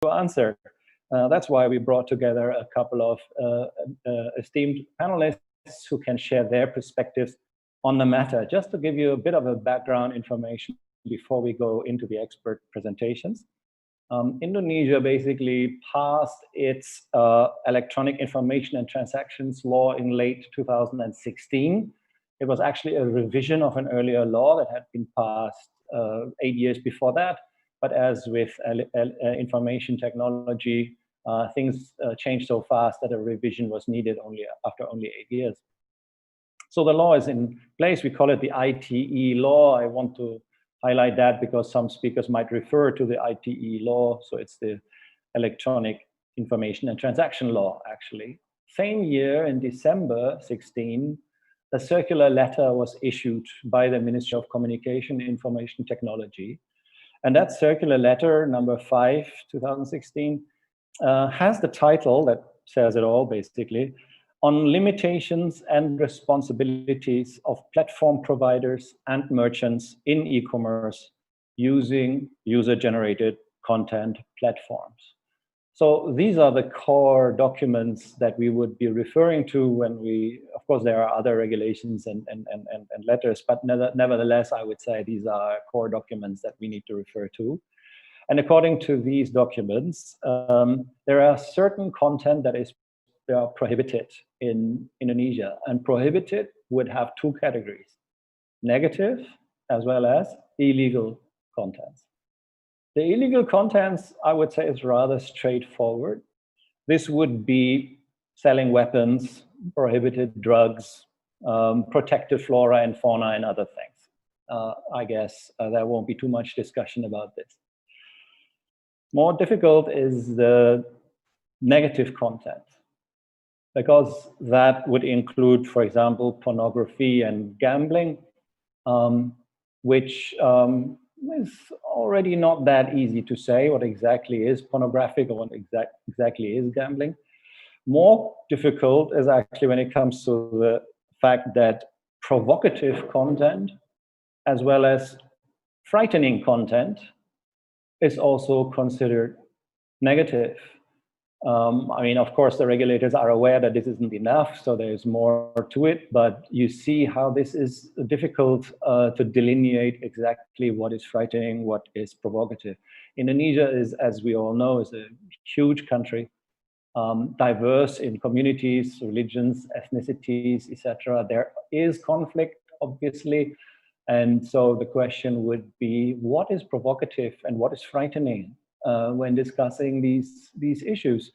to answer. That's why we brought together a couple of esteemed panelists who can share their perspectives on the matter. Just to give you a bit of a background information before we go into the expert presentations. Indonesia basically passed its electronic information and transactions law in late 2016. It was actually a revision of an earlier law that had been passed 8 years before that. But as with information technology, things changed so fast that a revision was needed after only 8 years. So the law is in place. We call it the ITE law. I want to highlight that because some speakers might refer to the ITE law. So it's the Electronic Information and Transaction Law, actually. Same year, in December 16, a circular letter was issued by the Ministry of Communication and Information Technology. And that circular letter, number 5, 2016, has the title that says it all, basically, on limitations and responsibilities of platform providers and merchants in e-commerce using user-generated content platforms. So these are the core documents that we would be referring to when we, of course, there are other regulations and letters, but nevertheless, I would say these are core documents that we need to refer to. And according to these documents, there are certain content that is prohibited in Indonesia, and prohibited would have 2 categories: negative as well as illegal contents. The illegal contents, I would say, is rather straightforward. This would be selling weapons, prohibited drugs, protected flora and fauna, and other things. I guess there won't be too much discussion about this. More difficult is the negative content, because that would include, for example, pornography and gambling, which is already not that easy to say what exactly is pornographic or what exactly is gambling. More difficult is actually when it comes to the fact that provocative content as well as frightening content is also considered negative. I mean, of course, the regulators are aware that this isn't enough, so there's more to it, but you see how this is difficult to delineate exactly what is frightening, what is provocative. Indonesia is, as we all know, is a huge country, diverse in communities, religions, ethnicities, etc. There is conflict, obviously, and so the question would be, what is provocative and what is frightening? When discussing these issues.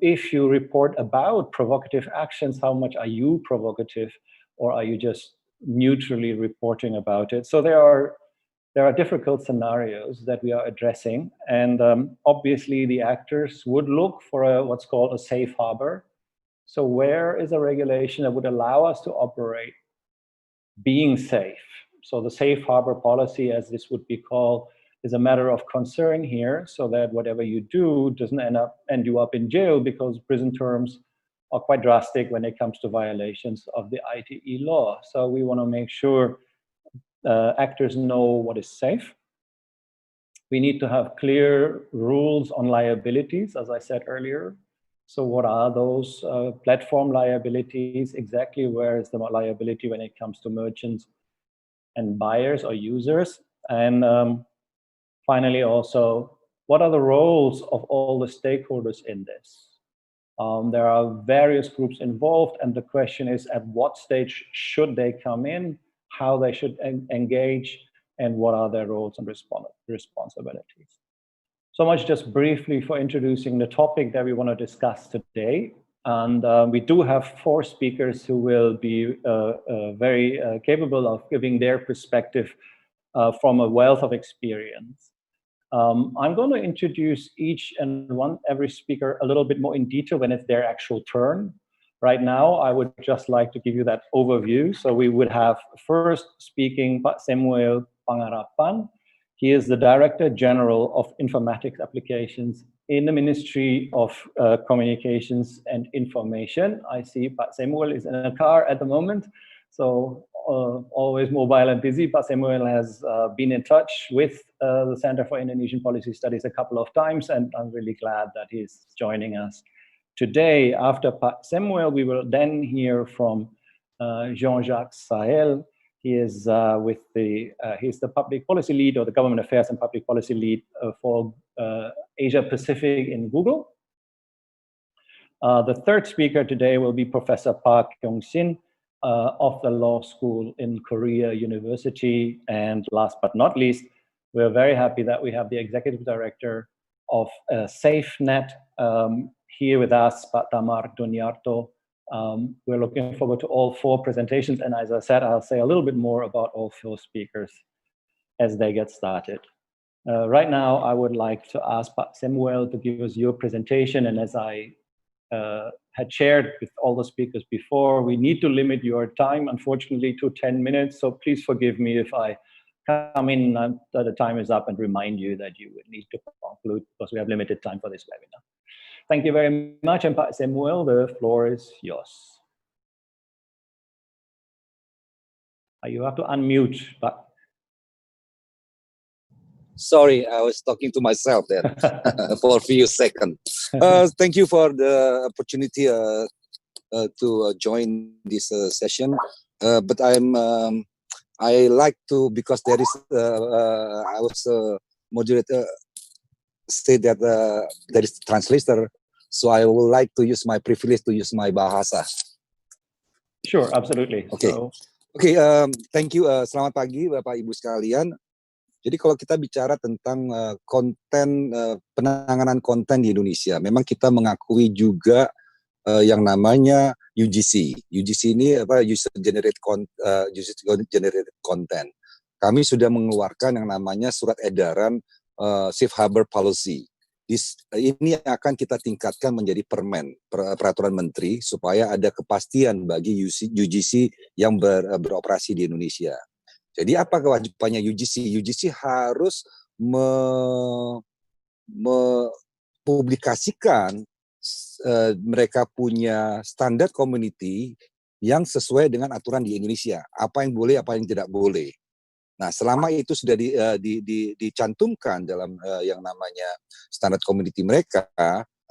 If you report about provocative actions, how much are you provocative, or are you just neutrally reporting about it? So there are difficult scenarios that we are addressing, and obviously the actors would look for what's called a safe harbor. So where is a regulation that would allow us to operate being safe? So the safe harbor policy, as this would be called, is a matter of concern here, so that whatever you do doesn't end you up in jail, because prison terms are quite drastic when it comes to violations of the ITE law. So we want to make sure actors know what is safe. We need to have clear rules on liabilities, as I said earlier. So what are those platform liabilities? Exactly where is the liability when it comes to merchants and buyers or users? And finally, also, what are the roles of all the stakeholders in this? There are various groups involved, and the question is, at what stage should they come in, how they should engage, and what are their roles and responsibilities? So much just briefly for introducing the topic that we want to discuss today. And we do have 4 speakers who will be very capable of giving their perspective from a wealth of experience. I'm going to introduce each and every speaker a little bit more in detail when it's their actual turn. Right now, I would just like to give you that overview. So we would have first speaking Semuel Pangerapan. He is the Director General of Informatics Applications in the Ministry of Communications and Information. I see Pak Semuel is in a car at the moment. So always mobile and busy, but Semuel has been in touch with the Center for Indonesian Policy Studies a couple of times, and I'm really glad that he's joining us today. After Semuel, we will then hear from Jean-Jacques Sahel. He is he's the public policy lead, or the government affairs and public policy lead for Asia Pacific in Google. The third speaker today will be Professor Kyung-Sin of the Law School in Korea University. And last but not least, we're very happy that we have the Executive Director of SafeNET here with us, Damar Juniarto. We're looking forward to all four presentations. And as I said, I'll say a little bit more about all four speakers as they get started. Right now, I would like to ask Samuel to give us your presentation. And as I had shared with all the speakers before, we need to limit your time, unfortunately, to 10 minutes. So please forgive me if I come in that the time is up and remind you that you would need to conclude because we have limited time for this webinar. Thank you very much. And Samuel, the floor is yours. You have to unmute, but. Sorry, I was talking to myself there for a few seconds. Thank you for the opportunity to join this session. But I like to, because there is, I was moderator, say that there is translator, so I would like to use my privilege to use my bahasa. Sure, absolutely. Okay, thank you. Selamat pagi, Bapak Ibu sekalian. Jadi kalau kita bicara tentang konten, penanganan konten di Indonesia, memang kita mengakui juga yang namanya UGC. UGC ini apa? User generated content. Kami sudah mengeluarkan yang namanya surat edaran Safe Harbor Policy. Ini akan kita tingkatkan menjadi peraturan menteri supaya ada kepastian bagi UGC yang beroperasi di Indonesia. Jadi apa kewajibannya UGC? UGC harus mempublikasikan mereka punya standar community yang sesuai dengan aturan di Indonesia. Apa yang boleh, apa yang tidak boleh. Nah, selama itu sudah dicantumkan dalam yang namanya standar community mereka,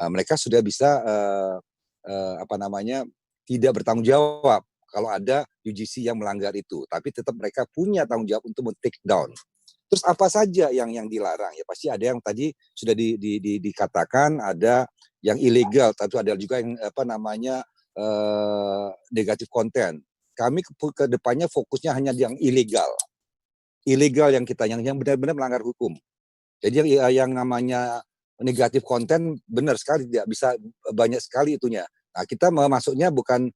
mereka sudah bisa tidak bertanggung jawab kalau ada UGC yang melanggar itu, tapi tetap mereka punya tanggung jawab untuk men-take down. Terus apa saja yang dilarang? Ya pasti ada yang tadi sudah dikatakan, ada yang ilegal, tapi ada juga yang negatif konten. Kami ke depannya fokusnya hanya yang ilegal yang benar-benar melanggar hukum. Jadi yang namanya negatif konten benar sekali tidak bisa banyak sekali itunya. Nah, kita masuknya bukan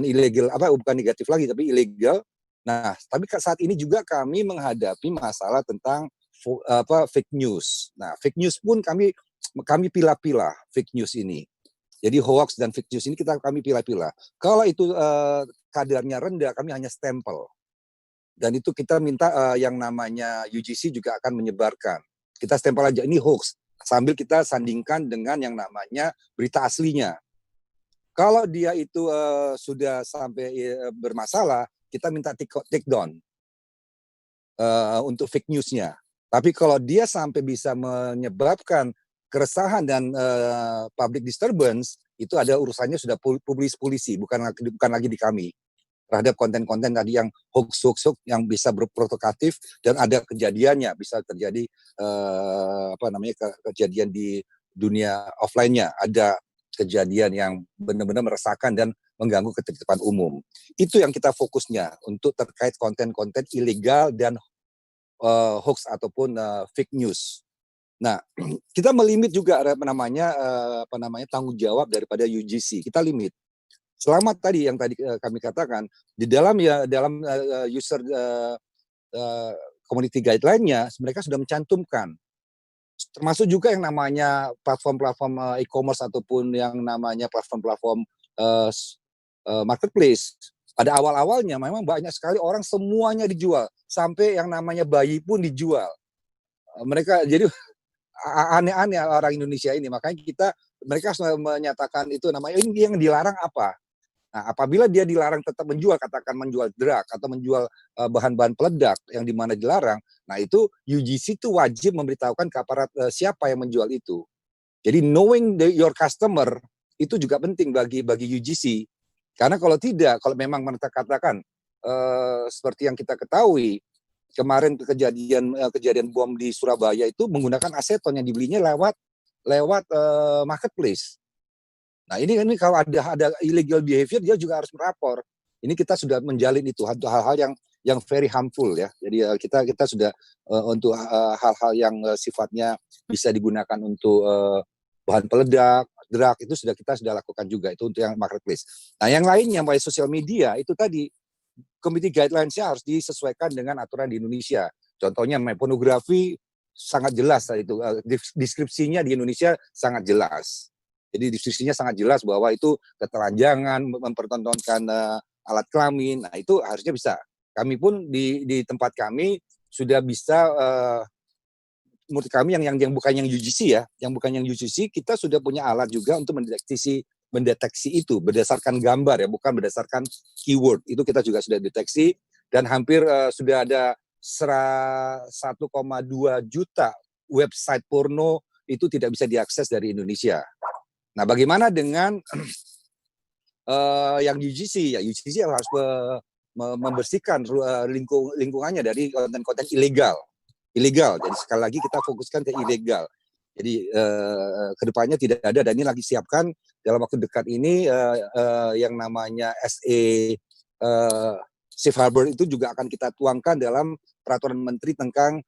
ilegal bukan negatif lagi tapi ilegal. Nah, tapi saat ini juga kami menghadapi masalah tentang fake news. Nah, fake news pun kami pilah-pilah fake news ini. Jadi hoax dan fake news ini kami pilah-pilah. Kalau itu kadarnya rendah, kami hanya stempel. Dan itu kita minta yang namanya UGC juga akan menyebarkan. Kita stempel aja ini hoax sambil kita sandingkan dengan yang namanya berita aslinya. Kalau dia itu sudah sampai bermasalah, kita minta take down untuk fake news-nya. Tapi kalau dia sampai bisa menyebabkan keresahan dan public disturbance, itu ada urusannya sudah polisi, bukan lagi di kami. Terhadap konten-konten tadi yang hoax yang bisa berprovokatif dan ada kejadiannya, bisa terjadi kejadian di dunia offline-nya, ada kejadian yang benar-benar meresahkan dan mengganggu ketertiban umum. Itu yang kita fokusnya untuk terkait konten-konten ilegal dan hoax ataupun fake news. Nah, kita melimit juga tanggung jawab daripada UGC. Kita limit. Selama tadi yang kami katakan di dalam user community guideline-nya mereka sudah mencantumkan. Termasuk juga yang namanya platform-platform e-commerce ataupun yang namanya platform-platform marketplace. Pada awal-awalnya memang banyak sekali orang semuanya dijual. Sampai yang namanya bayi pun dijual. Mereka jadi aneh-aneh orang Indonesia ini. Makanya mereka menyatakan itu namanya ini yang dilarang apa? Nah, apabila dia dilarang tetap menjual, katakan menjual drug atau menjual bahan-bahan peledak yang dimana dilarang, nah itu UGC itu wajib memberitahukan ke aparat siapa yang menjual itu. Jadi knowing your customer itu juga penting bagi UGC. Karena kalau tidak, kalau memang mereka katakan seperti yang kita ketahui, kemarin kejadian bom di Surabaya itu menggunakan aseton yang dibelinya lewat marketplace. Nah ini kalau ada illegal behavior dia juga harus melapor. Ini kita sudah menjalin itu hal-hal yang very harmful ya. Jadi kita sudah untuk hal-hal yang sifatnya bisa digunakan untuk bahan peledak, drug itu kita sudah lakukan juga itu untuk yang marketplace. Nah yang lainnya mulai sosial media itu tadi community guidelines-nya harus disesuaikan dengan aturan di Indonesia. Contohnya pornografi sangat jelas itu deskripsinya di Indonesia sangat jelas. Jadi deskripsinya sangat jelas bahwa itu ketelanjangan, mempertontonkan alat kelamin. Nah itu harusnya bisa. Kami pun di tempat kami sudah bisa, menurut kami yang bukan yang UGC ya, yang bukan yang UGC, kita sudah punya alat juga untuk mendeteksi itu berdasarkan gambar ya, bukan berdasarkan keyword. Itu kita juga sudah deteksi dan hampir sudah ada 1,2 juta website porno itu tidak bisa diakses dari Indonesia. Nah, bagaimana dengan yang UGC? Ya, UGC harus membersihkan lingkungannya dari konten-konten ilegal. Jadi sekali lagi kita fokuskan ke ilegal. Jadi kedepannya tidak ada, dan ini lagi siapkan dalam waktu dekat ini yang namanya Safe Harbor itu juga akan kita tuangkan dalam peraturan menteri tentang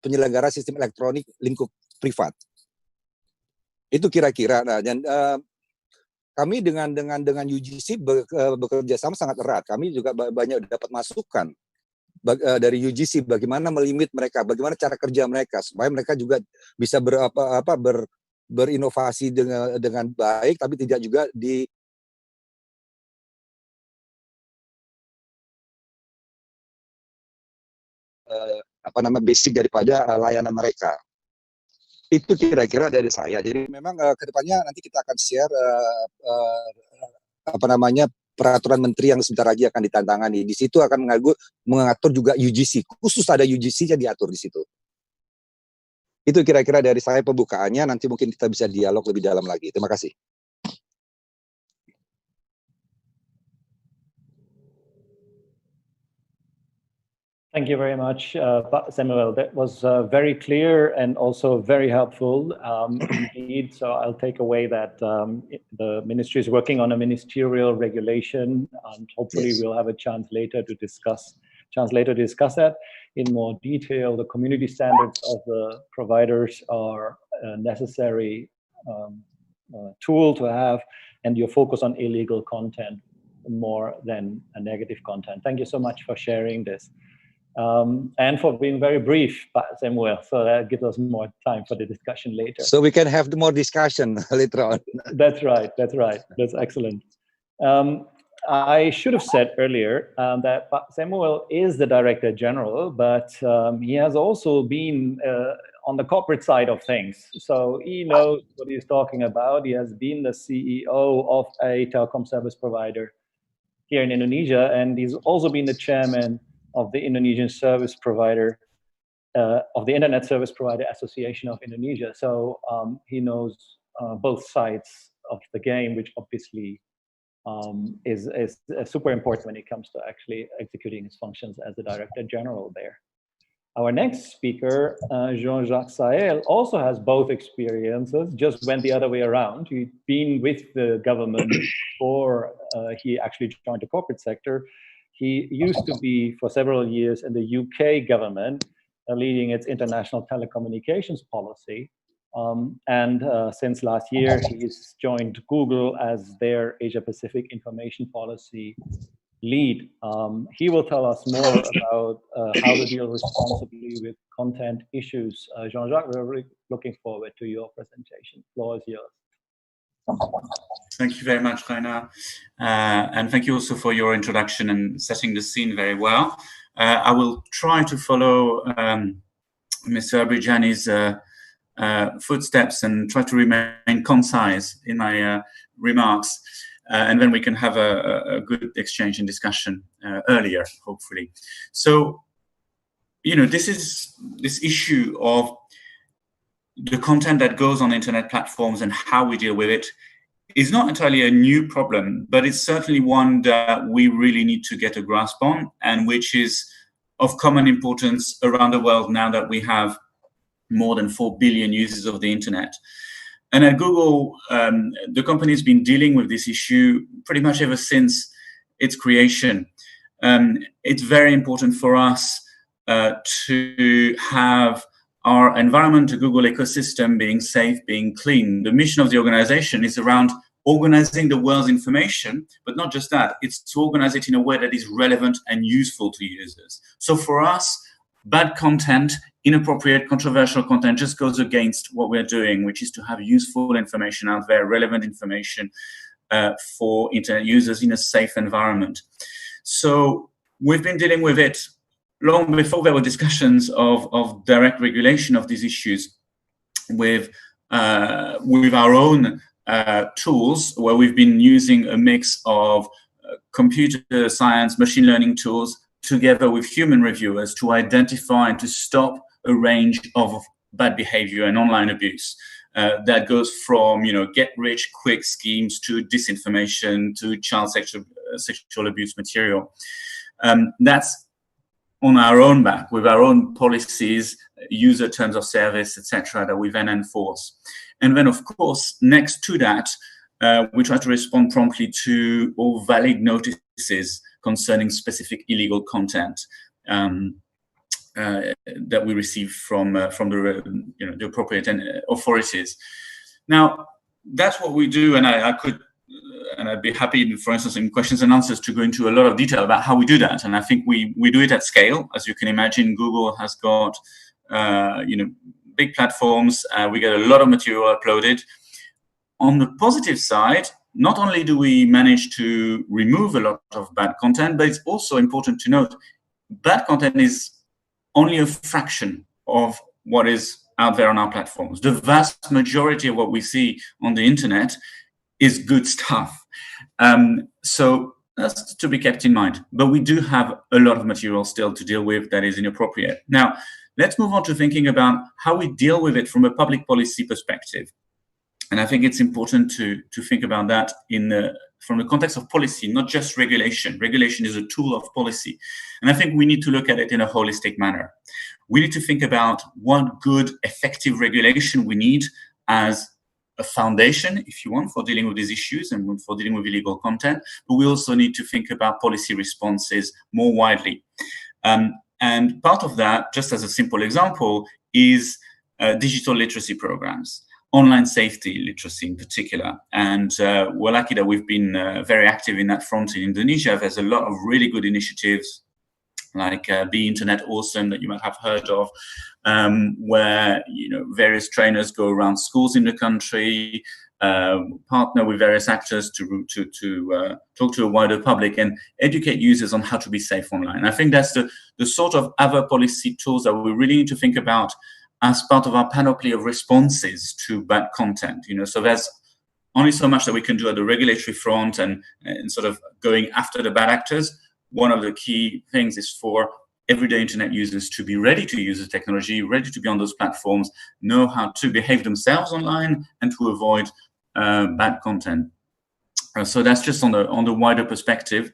penyelenggara sistem elektronik lingkup privat. Itu kira-kira. Nah, dan kami dengan UGC bekerja sama sangat erat. Kami juga banyak dapat masukan dari UGC bagaimana melimit mereka, bagaimana cara kerja mereka supaya mereka juga bisa berinovasi dengan baik, tapi tidak juga basic daripada layanan mereka. Itu kira-kira dari saya. Jadi memang kedepannya nanti kita akan share peraturan menteri yang sebentar lagi akan ditantangani. Di situ akan mengatur juga UGC. Khusus ada UGC-nya diatur di situ. Itu kira-kira dari saya pembukaannya. Nanti mungkin kita bisa dialog lebih dalam lagi. Terima kasih. Thank you very much, Samuel. That was very clear and also very helpful indeed. So I'll take away that the ministry is working on a ministerial regulation, and hopefully we'll have a chance later to discuss that in more detail. The community standards of the providers are a necessary tool to have, and your focus on illegal content more than a negative content. Thank you so much for sharing this. And for being very brief, Samuel, so that gives us more time for the discussion later. So we can have more discussion later on. That's right. That's excellent. I should have said earlier that Samuel is the Director General, but he has also been on the corporate side of things. So he knows what he's talking about. He has been the CEO of a telecom service provider here in Indonesia, and he's also been the chairman of the Indonesian service provider, of the Internet Service Provider Association of Indonesia. So he knows both sides of the game, which obviously is super important when it comes to actually executing his functions as the Director General there. Our next speaker, Jean-Jacques Sael, also has both experiences, just went the other way around. He'd been with the government before he actually joined the corporate sector. He used to be for several years in the UK government, leading its international telecommunications policy. And since last year, he's joined Google as their Asia-Pacific information policy lead. He will tell us more about how to deal responsibly with content issues. Jean-Jacques, we're really looking forward to your presentation. The floor is yours. Thank you very much, Rainer. And thank you also for your introduction and setting the scene very well. I will try to follow Mr. Abrijani's footsteps and try to remain concise in my remarks. and then we can have a good exchange and discussion earlier, hopefully. So, this issue of the content that goes on internet platforms and how we deal with it is not entirely a new problem, but it's certainly one that we really need to get a grasp on, and which is of common importance around the world now that we have more than 4 billion users of the internet. And at Google, the company's been dealing with this issue pretty much ever since its creation. It's very important for us to have our environment, the Google ecosystem, being safe, being clean. The mission of the organization is around organizing the world's information, but not just that, it's to organize it in a way that is relevant and useful to users. So for us, bad content, inappropriate, controversial content just goes against what we're doing, which is to have useful information out there, relevant information for internet users in a safe environment. So we've been dealing with it long before there were discussions of direct regulation of these issues with our own tools, where we've been using a mix of computer science, machine learning tools, together with human reviewers to identify and to stop a range of bad behavior and online abuse that goes from, get-rich-quick schemes to disinformation to child sexual abuse material. That's on our own back, with our own policies, user terms of service, etc., that we then enforce. And then, of course, next to that, we try to respond promptly to all valid notices concerning specific illegal content that we receive from the appropriate authorities. Now, that's what we do, and I'd be happy, for instance, in questions and answers, to go into a lot of detail about how we do that. And I think we do it at scale. As you can imagine, Google has got big platforms. We get a lot of material uploaded. On the positive side, not only do we manage to remove a lot of bad content, but it's also important to note bad content is only a fraction of what is out there on our platforms. The vast majority of what we see on the internet is good stuff. So that's to be kept in mind. But we do have a lot of material still to deal with that is inappropriate. Now, let's move on to thinking about how we deal with it from a public policy perspective. And I think it's important to think about that from the context of policy, not just regulation. Regulation is a tool of policy. And I think we need to look at it in a holistic manner. We need to think about what good, effective regulation we need as a foundation, if you want, for dealing with these issues and for dealing with illegal content. But we also need to think about policy responses more widely. And part of that, just as a simple example, is digital literacy programs. Online safety literacy in particular. And we're lucky that we've been very active in that front in Indonesia. There's a lot of really good initiatives like Be Internet Awesome that you might have heard of, where various trainers go around schools in the country, partner with various actors to talk to a wider public and educate users on how to be safe online. I think that's the sort of other policy tools that we really need to think about as part of our panoply of responses to bad content. So there's only so much that we can do at the regulatory front and sort of going after the bad actors. One of the key things is for everyday internet users to be ready to use the technology, ready to be on those platforms, know how to behave themselves online and to avoid bad content. So that's just on the wider perspective.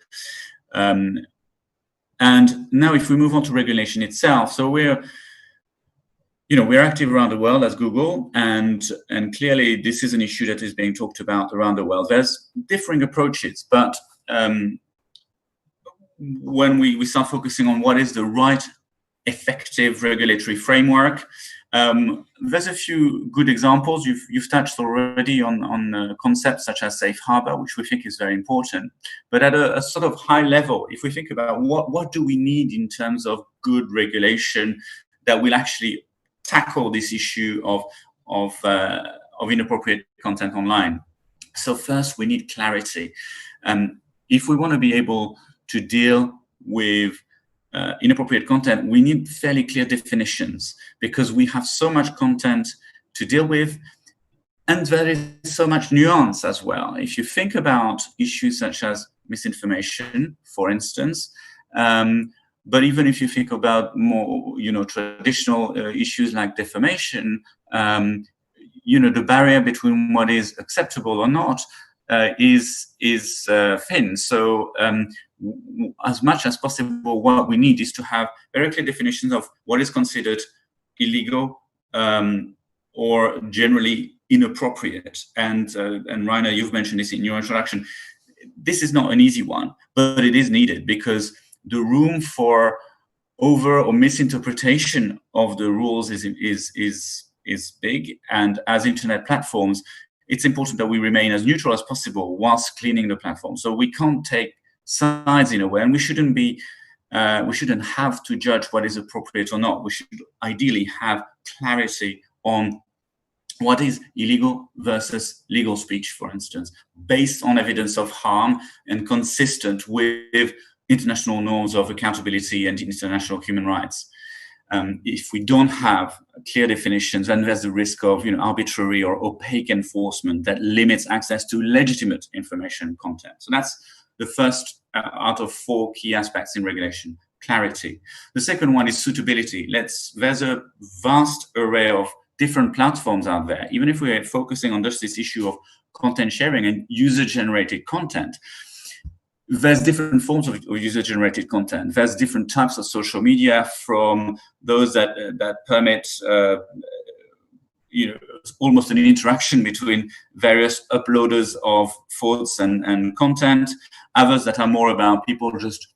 And now if we move on to regulation itself, so we're active around the world as Google, and clearly this is an issue that is being talked about around the world. There's differing approaches, but when we start focusing on what is the right effective regulatory framework, there's a few good examples. You've touched already on concepts such as safe harbor, which we think is very important. But at a sort of high level, if we think about what do we need in terms of good regulation that will actually tackle this issue of inappropriate content online. So first, we need clarity. If we want to be able to deal with inappropriate content, we need fairly clear definitions, because we have so much content to deal with. And there is so much nuance as well. If you think about issues such as misinformation, for instance, but even if you think about more, traditional issues like defamation, the barrier between what is acceptable or not is thin. So as much as possible, what we need is to have very clear definitions of what is considered illegal or generally inappropriate. And Rainer, you've mentioned this in your introduction. This is not an easy one, but it is needed because the room for over or misinterpretation of the rules is big. And as internet platforms, it's important that we remain as neutral as possible whilst cleaning the platform. So we can't take sides in a way, and we shouldn't have to judge what is appropriate or not. We should ideally have clarity on what is illegal versus legal speech, for instance, based on evidence of harm and consistent with international norms of accountability and international human rights. If we don't have clear definitions, then there's the risk of arbitrary or opaque enforcement that limits access to legitimate information content. So that's the first out of 4 key aspects in regulation: clarity. The second one is suitability. There's a vast array of different platforms out there. Even if we're focusing on just this issue of content sharing and user-generated content, there's different forms of user-generated content. There's different types of social media, from those that permit, almost an interaction between various uploaders of thoughts and content. Others that are more about people just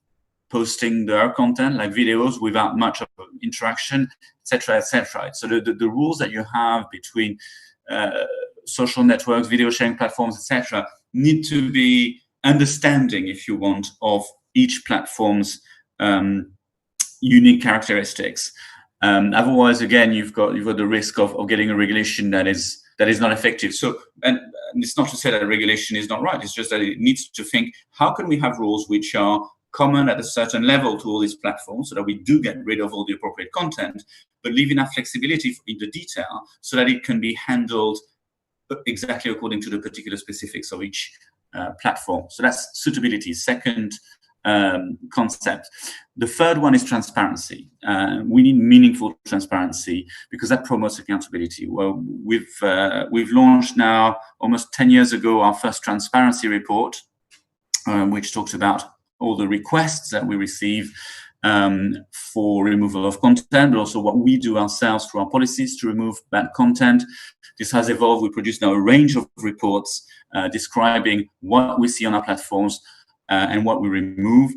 posting their content, like videos, without much of interaction, etc., etc. So the rules that you have between social networks, video sharing platforms, etc., need to be understanding, if you want, of each platform's unique characteristics. Otherwise, again, you've got the risk of getting a regulation that is not effective. So, and it's not to say that regulation is not right. It's just that it needs to think, how can we have rules which are common at a certain level to all these platforms, so that we do get rid of all the appropriate content, but leave enough flexibility in the detail so that it can be handled exactly according to the particular specifics of each platform. So that's suitability. Second concept. The third one is transparency. We need meaningful transparency because that promotes accountability. Well, we've launched now almost 10 years ago our first transparency report, which talks about all the requests that we receive for removal of content, but also what we do ourselves through our policies to remove bad content. This has evolved. We produce now a range of reports describing what we see on our platforms and what we remove.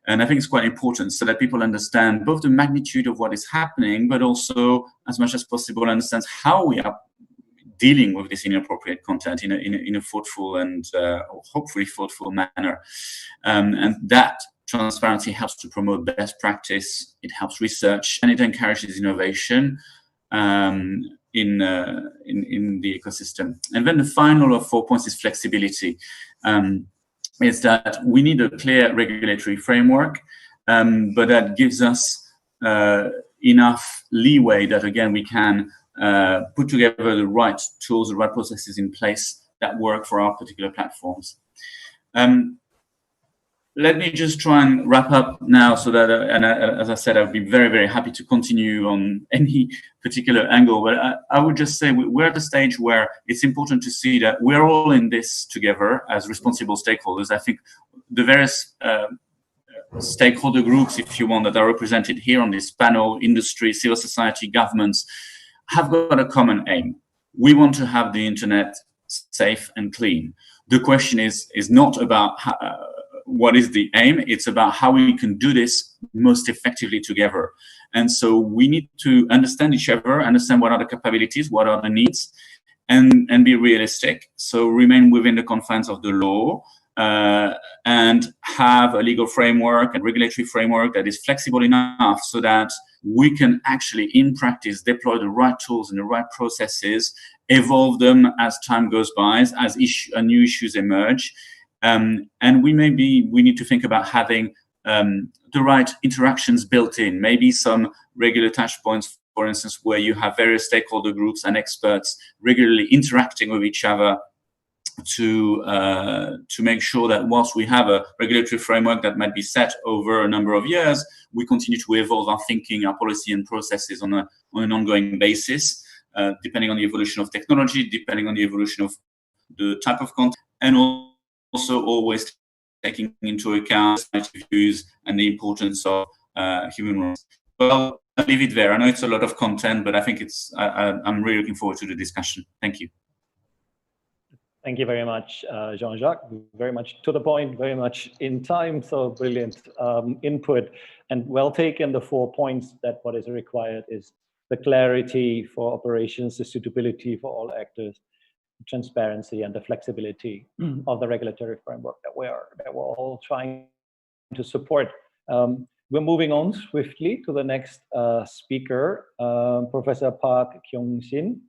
And I think it's quite important so that people understand both the magnitude of what is happening, but also, as much as possible, understands how we are dealing with this inappropriate content in a thoughtful and hopefully thoughtful manner. And that transparency helps to promote best practice, it helps research, and it encourages innovation in the ecosystem. And then the final of 4 points is flexibility. Is that we need a clear regulatory framework, but that gives us enough leeway that, again, we can put together the right tools, the right processes in place that work for our particular platforms. Let me just try and wrap up now so that, as I said, I'd be very, very happy to continue on any particular angle. But I would just say we're at a stage where it's important to see that we're all in this together as responsible stakeholders. I think the various stakeholder groups, if you want, that are represented here on this panel, industry, civil society, governments, have got a common aim. We want to have the internet safe and clean. The question is not about what is the aim, it's about how we can do this most effectively together. And so we need to understand each other, understand what are the capabilities, what are the needs, and be realistic. So remain within the confines of the law, and have a legal framework and regulatory framework that is flexible enough so that we can actually, in practice, deploy the right tools and the right processes, evolve them as time goes by, as new issues emerge. And we need to think about having the right interactions built in, maybe some regular touch points for instance, where you have various stakeholder groups and experts regularly interacting with each other to make sure that whilst we have a regulatory framework that might be set over a number of years, we continue to evolve our thinking, our policy and processes on an ongoing basis, depending on the evolution of technology, depending on the evolution of the type of content, and also always taking into account views and the importance of human rights. Well, I'll leave it there. I know it's a lot of content, but I think I'm really looking forward to the discussion. Thank you. Thank you very much, Jean-Jacques. Very much to the point, very much in time. So brilliant input, and well taken. The 4 points that what is required is the clarity for operations, the suitability for all actors, transparency, and the flexibility of the regulatory framework that we're all trying to support. We're moving on swiftly to the next speaker, Professor Park Kyung-Sin.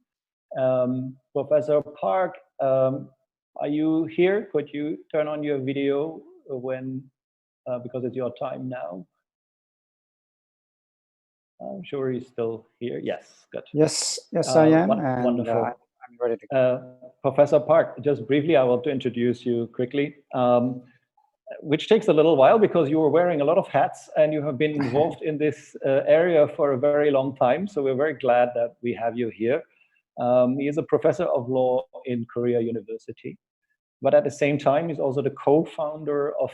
Professor Park, are you here? Could you turn on your video because it's your time now? I'm sure he's still here. Yes, good. Yes, I am. Wonderful. I'm ready to go. Professor Park, just briefly, I want to introduce you quickly, which takes a little while because you were wearing a lot of hats and you have been involved in this area for a very long time. So we're very glad that we have you here. He is a professor of law in Korea University, but at the same time, he's also the co-founder of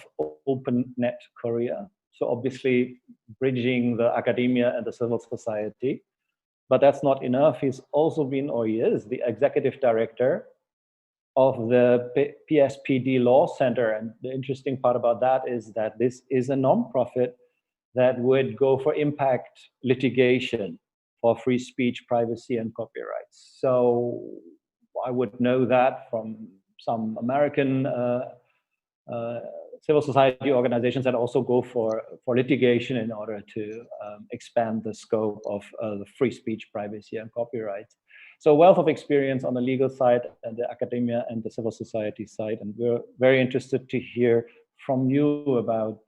OpenNet Korea. So obviously bridging the academia and the civil society. But that's not enough. He's also been, or he is, the executive director of the PSPD Law Center. And the interesting part about that is that this is a nonprofit that would go for impact litigation for free speech, privacy, and copyrights. So I would know that from some American civil society organizations that also go for litigation in order to expand the scope of the free speech, privacy, and copyright. So wealth of experience on the legal side and the academia and the civil society side. And we're very interested to hear from you about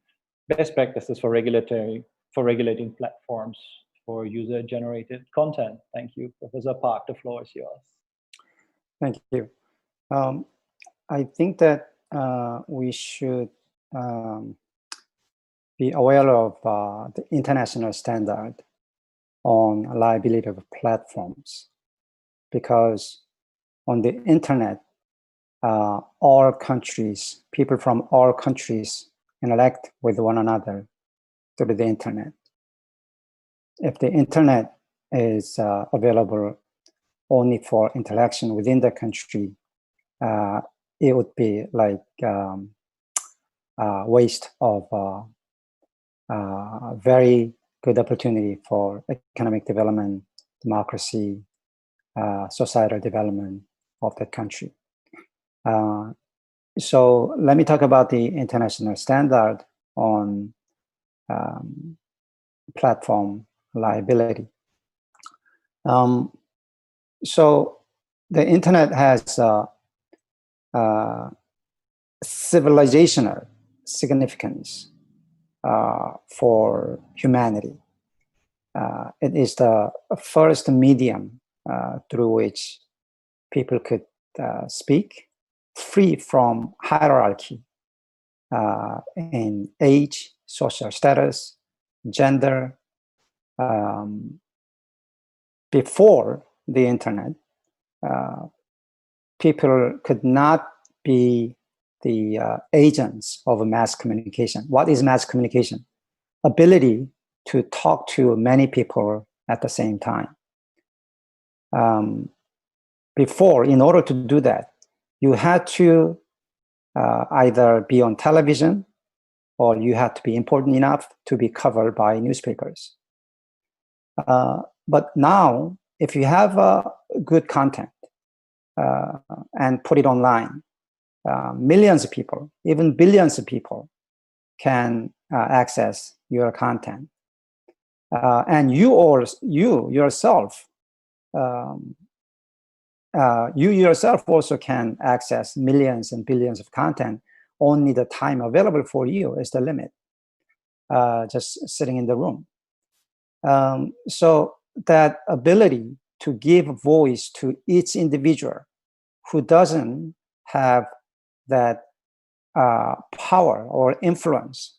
best practices for regulating platforms for user-generated content. Thank you, Professor Park. The floor is yours. Thank you. I think that we should be aware of the international standard on liability of platforms, because on the internet, all countries, people from all countries interact with one another through the internet. If the internet is available only for interaction within the country, it would be like waste of very good opportunity for economic development, democracy, societal development of that country. So let me talk about the international standard on platform liability. So the internet has civilizational significance for humanity. It is the first medium through which people could speak free from hierarchy in age, social status, gender. Before the internet, people could not be the agents of mass communication. What is mass communication? Ability to talk to many people at the same time. Before, in order to do that, you had to either be on television or you had to be important enough to be covered by newspapers. But now, if you have good content and put it online, millions of people, even billions of people can access your content. And you yourself also can access millions and billions of content. Only the time available for you is the limit, just sitting in the room. So that ability to give voice to each individual who doesn't have that power or influence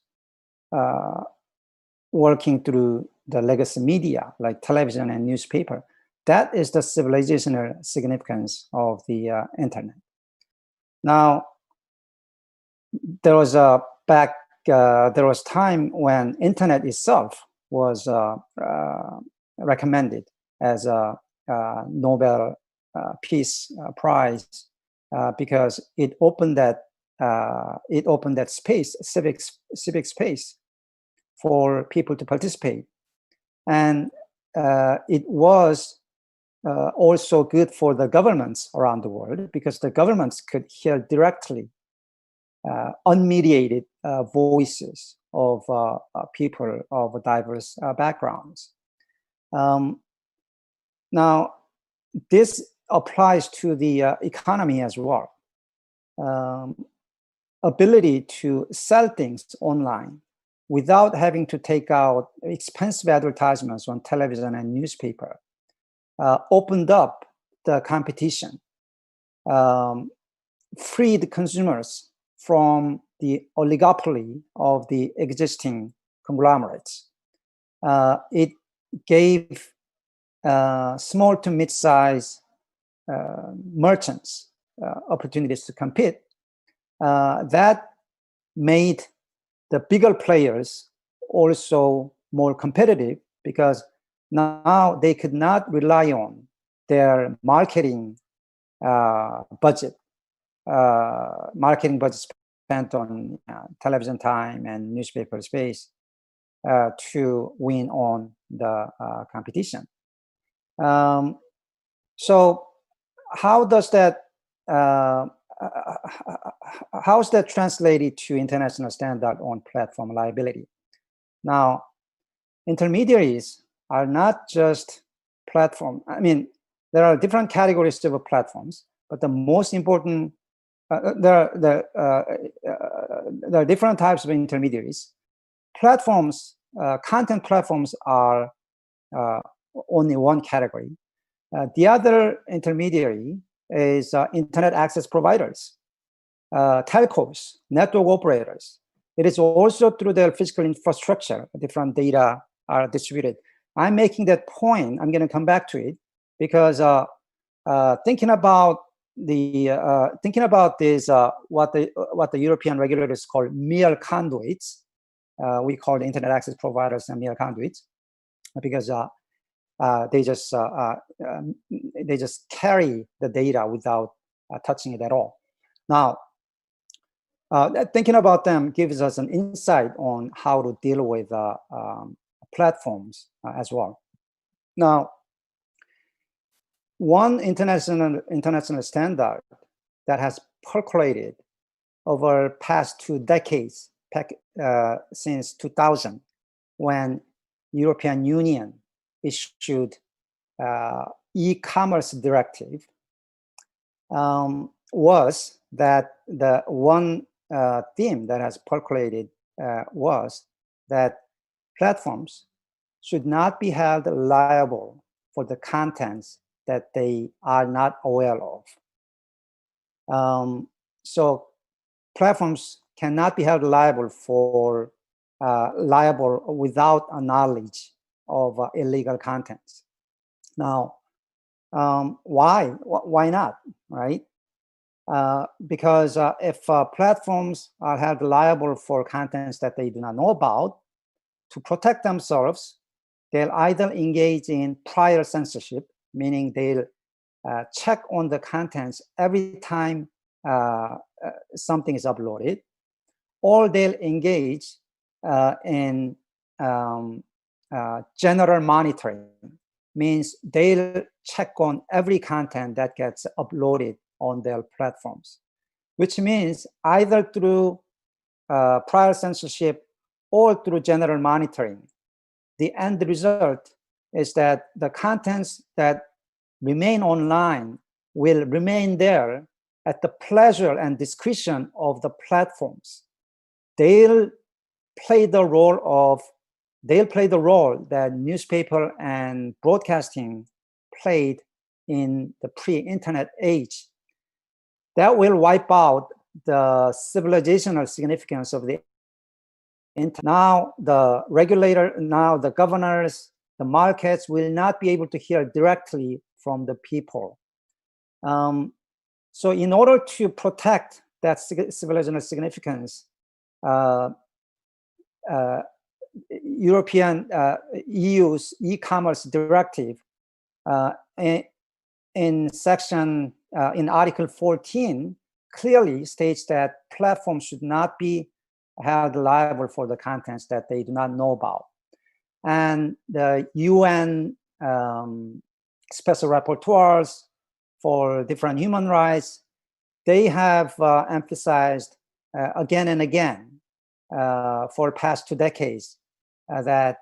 working through the legacy media like television and newspaper. That is the civilizational significance of the internet. Now, there was time when internet itself was recommended as a Nobel Peace Prize because it opened that space, civic space, for people to participate, and it was also good for the governments around the world because the governments could hear directly unmediated voices of people of diverse backgrounds. Now, this applies to the economy as well. Ability to sell things online without having to take out expensive advertisements on television and newspaper opened up the competition, freed consumers from the oligopoly of the existing conglomerates. It gave small to mid-size merchants opportunities to compete. That made the bigger players also more competitive because now they could not rely on their marketing budget spent on television time and newspaper space to win on the competition. So how does that how's that translated to international standard on platform liability? Now, intermediaries are not just platform. I mean, there are different categories of platforms, but the most important, there are different types of intermediaries. Platforms, content platforms are only one category. The other intermediary is internet access providers, telcos, network operators. It is also through their physical infrastructure, different data are distributed. I'm making that point, I'm gonna come back to it, because thinking about this, what the European regulators call mere conduits, we call the internet access providers and mere conduits, because they just carry the data without touching it at all. Now, thinking about them gives us an insight on how to deal with platforms as well. Now, one international standard that has percolated over past 2 decades, since 2000, when European Union issued e-commerce directive, was that the one theme that has percolated was that platforms should not be held liable for the contents that they are not aware of. So platforms cannot be held liable for without a knowledge of illegal contents. Now, why not, right? Because if platforms are held liable for contents that they do not know about, to protect themselves, they'll either engage in prior censorship, meaning they'll check on the contents every time something is uploaded, or they'll engage in general monitoring, means they'll check on every content that gets uploaded on their platforms, which means either through prior censorship or through general monitoring, the end result is that the contents that remain online will remain there at the pleasure and discretion of the platforms. They'll play the role of they'll play the role that newspaper and broadcasting played in the pre-internet age. That will wipe out the civilizational significance of the internet. Now the regulator, now the governors, the markets will not be able to hear directly from the people. So in order to protect that civilizational significance, European EU's e-commerce directive in section in Article 14 clearly states that platforms should not be held liable for the contents that they do not know about. And the UN special rapporteurs for different human rights, they have emphasized again and again for the past 2 decades that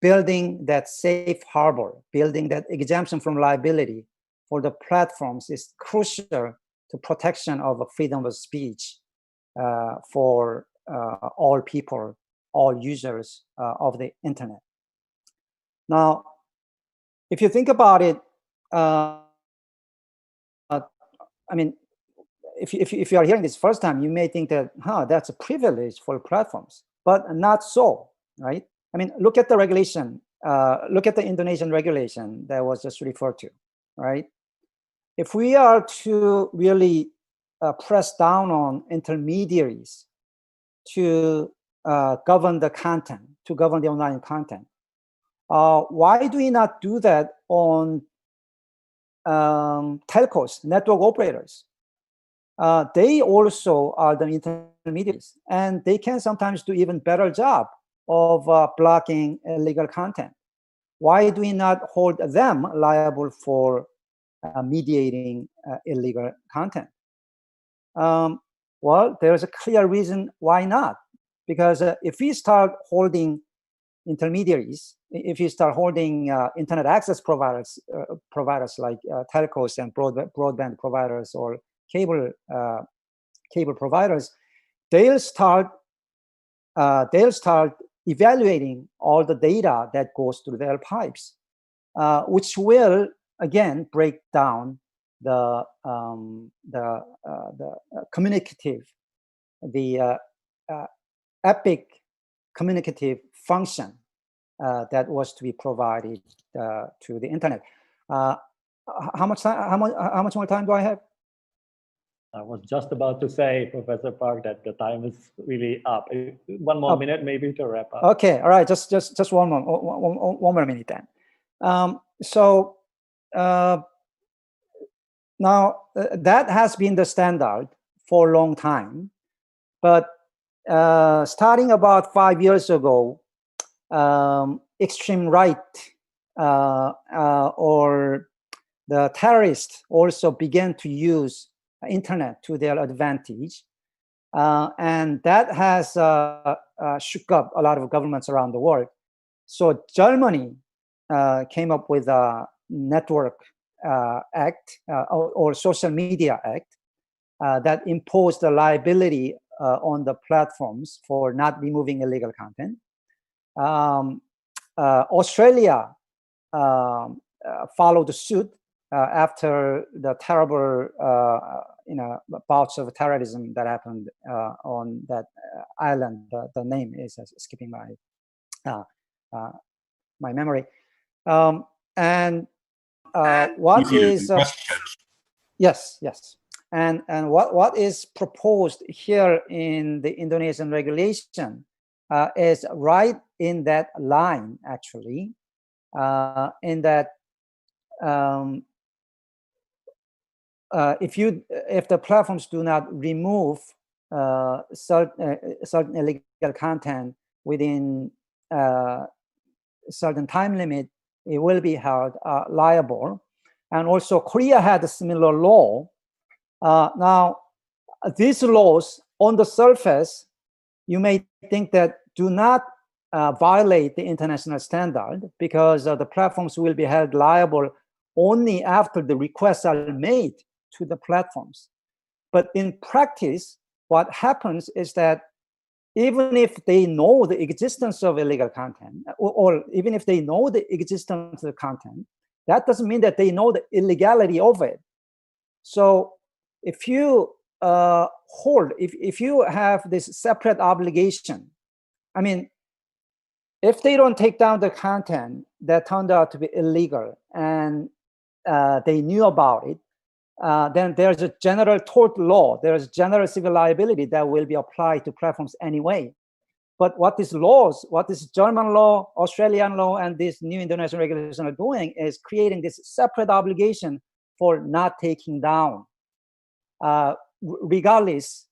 building that safe harbor, building that exemption from liability for the platforms is crucial to protection of freedom of speech for all people, all users of the internet. Now, if you think about it, I mean, if you are hearing this first time, you may think that, that's a privilege for platforms, but not so, right? I mean, look at the regulation, look at the Indonesian regulation that was just referred to, right? If we are to really press down on intermediaries to govern the content, to govern the online content, why do we not do that on telcos, network operators? They also are the intermediaries, and they can sometimes do even better job of blocking illegal content. Why do we not hold them liable for mediating illegal content? Well, there's a clear reason why not. Because if we start holding intermediaries, if you start holding internet access providers, like telcos and broadband providers or cable providers, they'll start evaluating all the data that goes through their pipes, which will again break down the communicative, the epic communicative function that was to be provided to the internet. How much more time do I have? I was just about to say, Professor Park, that the time is really up. 1 more minute, maybe, to wrap up. Okay, all right, just one more minute then. Now that has been the standard for a long time, but starting about 5 years ago, extreme right or the terrorists also began to use internet to their advantage, and that has shook up a lot of governments around the world. So Germany came up with a network act or social media act that imposed the liability on the platforms for not removing illegal content. Australia followed suit after the terrible bouts of terrorism that happened on that island. The name is skipping my memory. And what is yes, and what is proposed here in the Indonesian regulation is right in that line, actually, in that if the platforms do not remove certain illegal content within certain time limit, it will be held liable. And also Korea had a similar law. Now, these laws on the surface, you may think that do not violate the international standard, because the platforms will be held liable only after the requests are made to the platforms. But in practice, what happens is that even if they know the existence of illegal content, or even if they know the existence of the content, that doesn't mean that they know the illegality of it. So if you if you have this separate obligation, I mean, if they don't take down the content that turned out to be illegal and they knew about it, then there's a general tort law, there's general civil liability that will be applied to platforms anyway. But what these laws, what this German law, Australian law, and this new international regulation are doing is creating this separate obligation for not taking down, regardless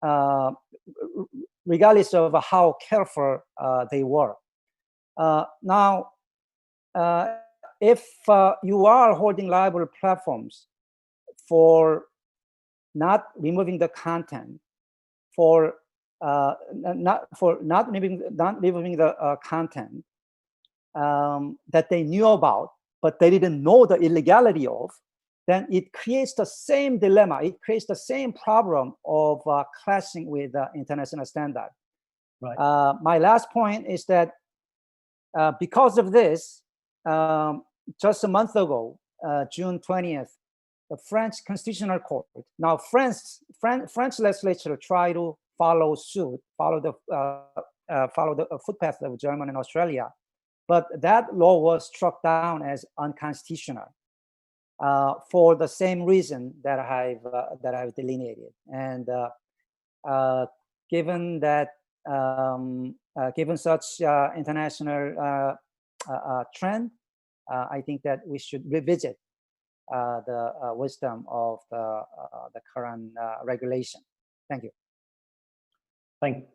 of how careful they were. Now, if you are holding liable platforms for not removing the content, for not removing the content that they knew about, but they didn't know the illegality of, then it creates the same dilemma. It creates the same problem of clashing with international standard. Right. My last point is that because of this, just a month ago, June 20th, the French Constitutional Court, now French legislature tried to follow suit, follow the footpath of Germany and Australia, but that law was struck down as unconstitutional for the same reason that I've delineated. And given that, given such international trend, I think that we should revisit the wisdom of the current regulation. Thank you.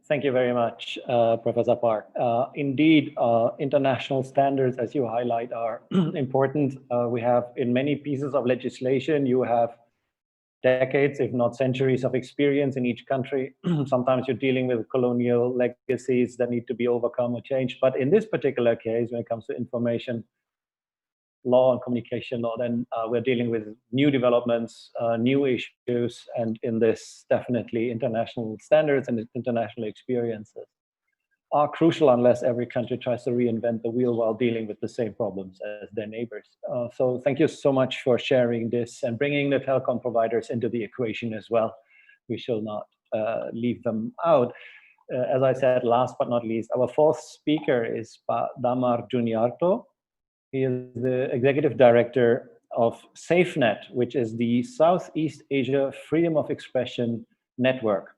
Thank you very much, Professor Park. Indeed, international standards, as you highlight, are important. We have, in many pieces of legislation, you have decades, if not centuries, of experience in each country. Sometimes you're dealing with colonial legacies that need to be overcome or changed. But in this particular case, when it comes to information law and communication law, then we're dealing with new developments, new issues, and in this, definitely international standards and international experiences are crucial unless every country tries to reinvent the wheel while dealing with the same problems as their neighbors. So thank you so much for sharing this and bringing the telecom providers into the equation as well. We shall not leave them out. As I said, last but not least, our fourth speaker is Damar Juniarto. He is the executive director of SafeNET, which is the Southeast Asia Freedom of Expression Network.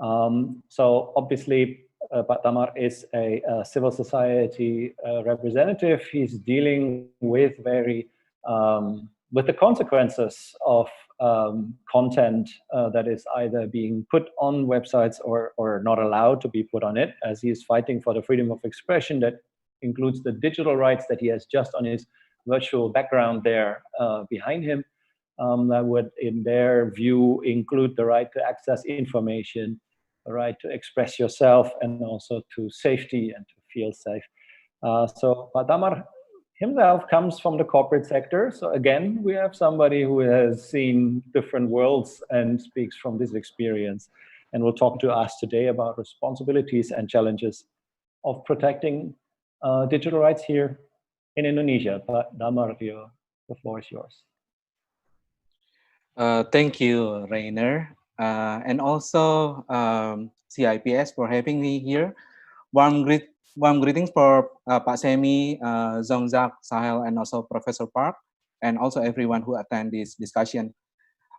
So obviously, Damar is a civil society representative. He's dealing with with the consequences of content that is either being put on websites or not allowed to be put on it, as he is fighting for the freedom of expression that includes the digital rights that he has just on his virtual background there behind him. That would, in their view, include the right to access information, the right to express yourself, and also to safety and to feel safe. So Damar himself comes from the corporate sector. So again, we have somebody who has seen different worlds and speaks from this experience, and will talk to us today about responsibilities and challenges of protecting digital rights here in Indonesia. But Damar, the floor is yours. Thank you, Rainer, and also CIPS for having me here. Warm greetings for Pak Semi, Jean-Jacques, Sahel, and also Professor Park, and also everyone who attend this discussion.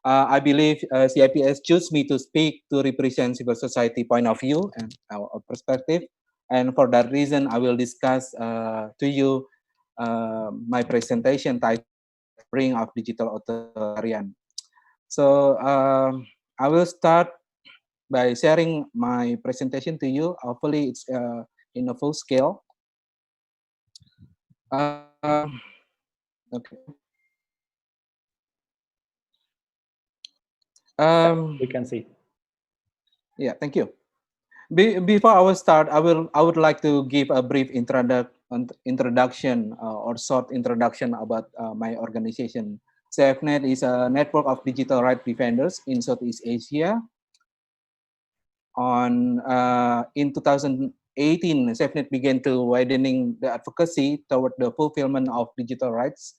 I believe CIPS chose me to speak to represent civil society point of view and our perspective. And for that reason, I will discuss to you my presentation titled Ring of Digital Authoritarian. So I will start by sharing my presentation to you. Hopefully it's in a full scale. Okay. We can see. Yeah, thank you. Before I will start, I would like to give a brief introduction or short introduction about my organization. SafeNET is a network of digital rights defenders in Southeast Asia. In 2018, SafeNET began to widening the advocacy toward the fulfillment of digital rights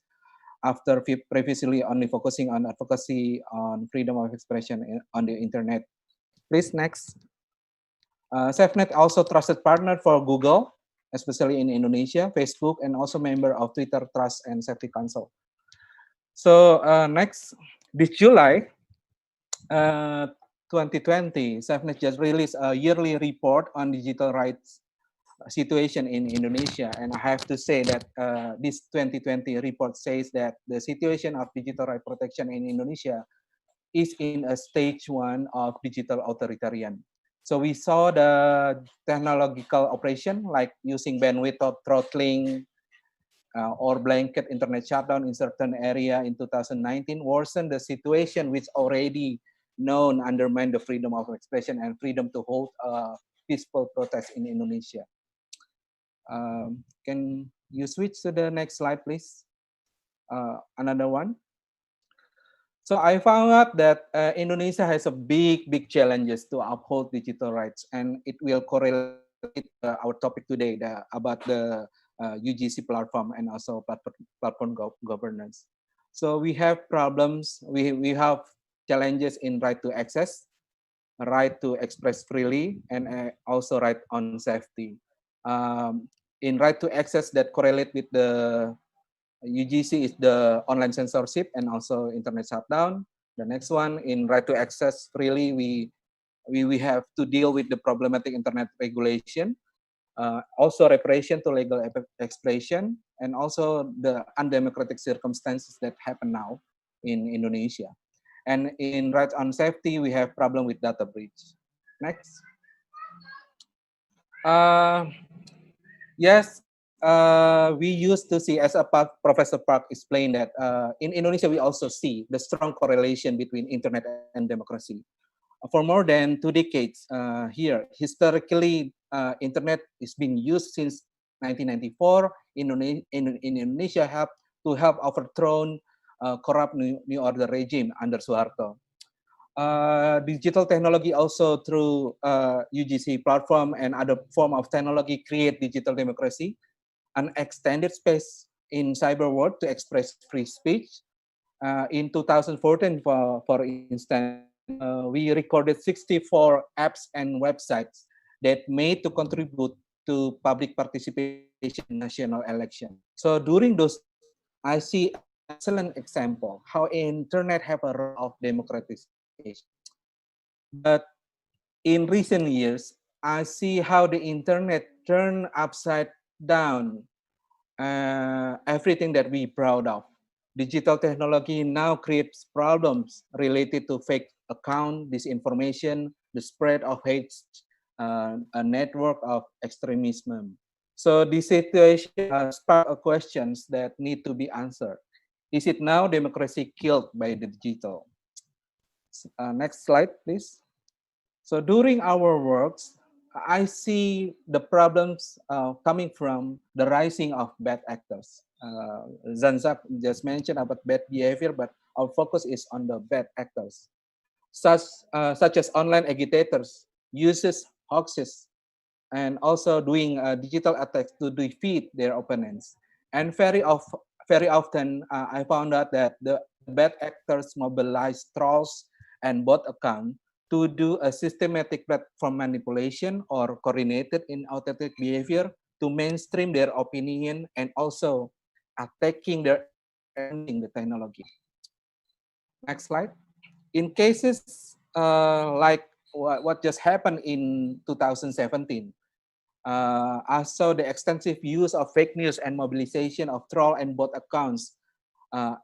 after previously only focusing on advocacy on freedom of expression on the internet. Please, next. SafeNET also trusted partner for Google, especially in Indonesia, Facebook, and also member of Twitter Trust and Safety Council. So next, this July 2020, SafeNET just released a yearly report on digital rights situation in Indonesia, and I have to say that this 2020 report says that the situation of digital right protection in Indonesia is in a stage 1 of digital authoritarian. So we saw the technological operation like using bandwidth throttling or blanket internet shutdown in certain area in 2019 worsened the situation which already known undermine the freedom of expression and freedom to hold peaceful protest in Indonesia. Can you switch to the next slide, please? Another one. So I found out that Indonesia has a big challenges to uphold digital rights, and it will correlate our topic today about the UGC platform and also platform governance. So we have problems. We have challenges in right to access, right to express freely, and also right on safety. In right to access, that correlate with the UGC is the online censorship and also internet shutdown. The next one, in right to access freely, we have to deal with the problematic internet regulation, also reparation to legal expression, and also the undemocratic circumstances that happen now in Indonesia. And in right on safety, we have problem with data breach. Next. Yes, we used to see, as Professor Park explained, that in Indonesia, we also see the strong correlation between internet and democracy. For more than 2 decades here, historically, internet is being used since 1994 in Indonesia to help overthrow corrupt New Order regime under Suharto. Digital technology also through UGC platform and other form of technology create digital democracy, an extended space in cyber world to express free speech. In 2014, for instance, we recorded 64 apps and websites that made to contribute to public participation in national election. So during those, I see excellent example how internet have a role of democratization. But in recent years, I see how the internet turned upside down everything that we proud of. Digital technology now creates problems related to fake account, disinformation, the spread of hate, a network of extremism. So this situation sparks questions that need to be answered. Is it now democracy killed by the digital? Next slide, please. So during our works, I see the problems coming from the rising of bad actors. Jean-Jacques just mentioned about bad behavior, but our focus is on the bad actors, such as online agitators, uses hoaxes, and also doing digital attacks to defeat their opponents. And very often, I found out that the bad actors mobilize trolls and bot accounts to do a systematic platform manipulation or coordinated inauthentic behavior to mainstream their opinion and also attacking the technology. Next slide. In cases like what just happened in 2017, I saw the extensive use of fake news and mobilization of troll and bot accounts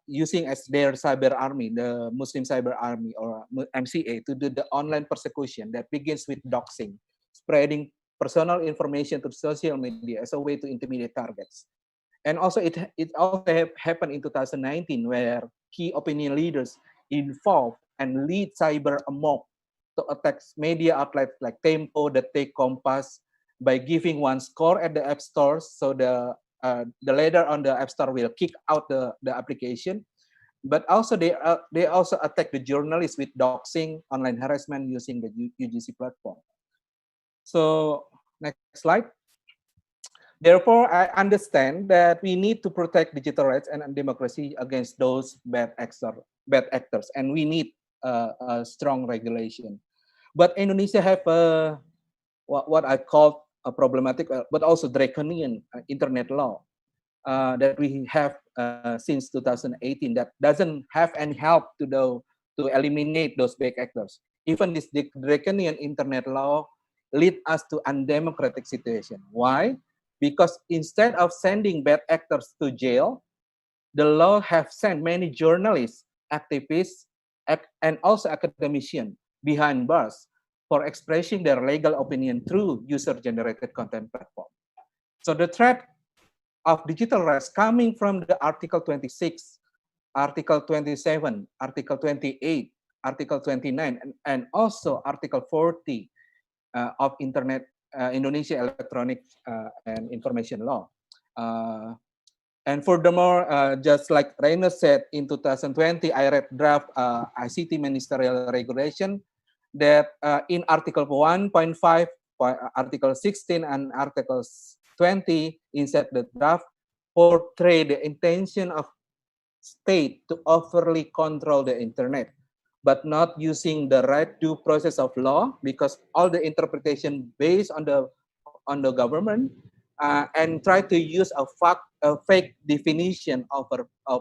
using as their cyber army, the Muslim Cyber Army or MCA, to do the online persecution that begins with doxing, spreading personal information to social media as a way to intimidate targets. And also it also happened in 2019 where key opinion leaders involved and lead cyber amok to attack media outlets like Tempo, The Take, Kompas by giving one score at the app stores, so the leader on the app store will kick out the application. But also they also attack the journalists with doxing, online harassment using the UGC platform. So next slide. Therefore, I understand that we need to protect digital rights and democracy against those bad actors, and we need a strong regulation. But Indonesia have what I call a problematic, but also draconian internet law that we have since 2018 that doesn't have any help to eliminate those bad actors. Even this draconian internet law lead us to undemocratic situation. Why? Because instead of sending bad actors to jail, the law have sent many journalists, activists, and also academicians behind bars for expressing their legal opinion through user-generated content platform. So the threat of digital rights coming from the Article 26, Article 27, Article 28, Article 29, and also Article 40 of Indonesia Electronic and Information Law. And furthermore, just like Rainer said, in 2020, I read draft ICT Ministerial Regulation that in Article 1.5, Article 16, and Article 20, inside the draft, portray the intention of state to overly control the internet, but not using the right due process of law, because all the interpretation based on the government and try to use a fake definition of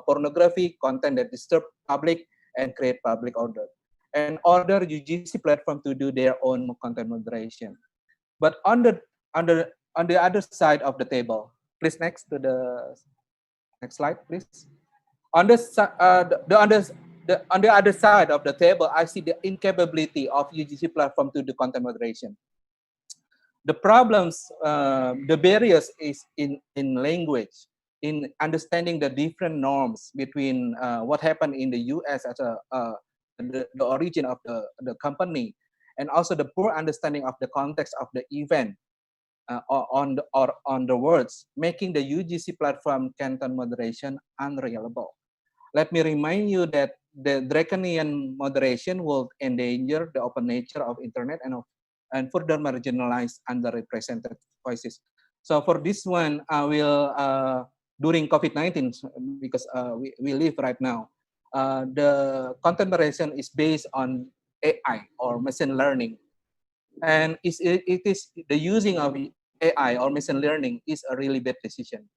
pornography content that disturb public and create public order, and order UGC platform to do their own content moderation. But on the other side of the table, please next slide, please. On the other side of the table, I see the incapability of UGC platform to do content moderation. The problems, the barriers is in language, in understanding the different norms between what happened in the US as the origin of the company, and also the poor understanding of the context of the event on the words, making the UGC platform content moderation unreliable. Let me remind you that the draconian moderation will endanger the open nature of internet and further marginalize underrepresented voices. So for this one, I will, during COVID-19, because we live right now, the content moderation is based on AI or machine learning. And it is the using of AI or machine learning is a really bad decision.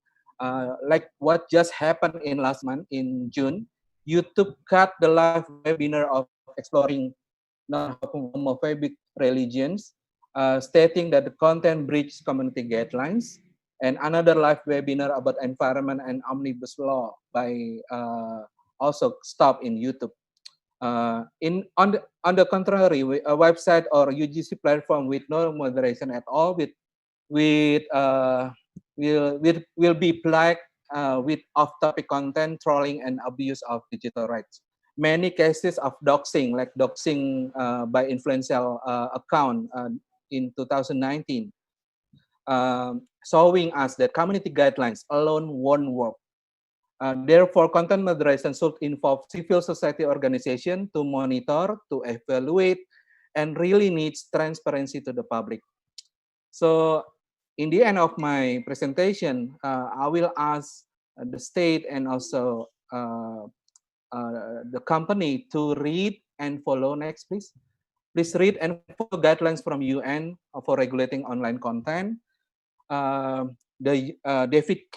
Like what just happened in last month in June, YouTube cut the live webinar of exploring non-homophobic religions, stating that the content breached community guidelines, and another live webinar about environment and omnibus law by also stopped in YouTube. On the contrary, a website or UGC platform with no moderation at all will be plagued with off-topic content, trolling, and abuse of digital rights. Many cases of doxing, like doxing by influential account in 2019, showing us that community guidelines alone won't work. Therefore, content moderation should involve civil society organization to monitor, to evaluate, and really needs transparency to the public. So in the end of my presentation, I will ask the state and also the company to read and follow. Next, please. Please read and follow guidelines from UN for regulating online content. The Devi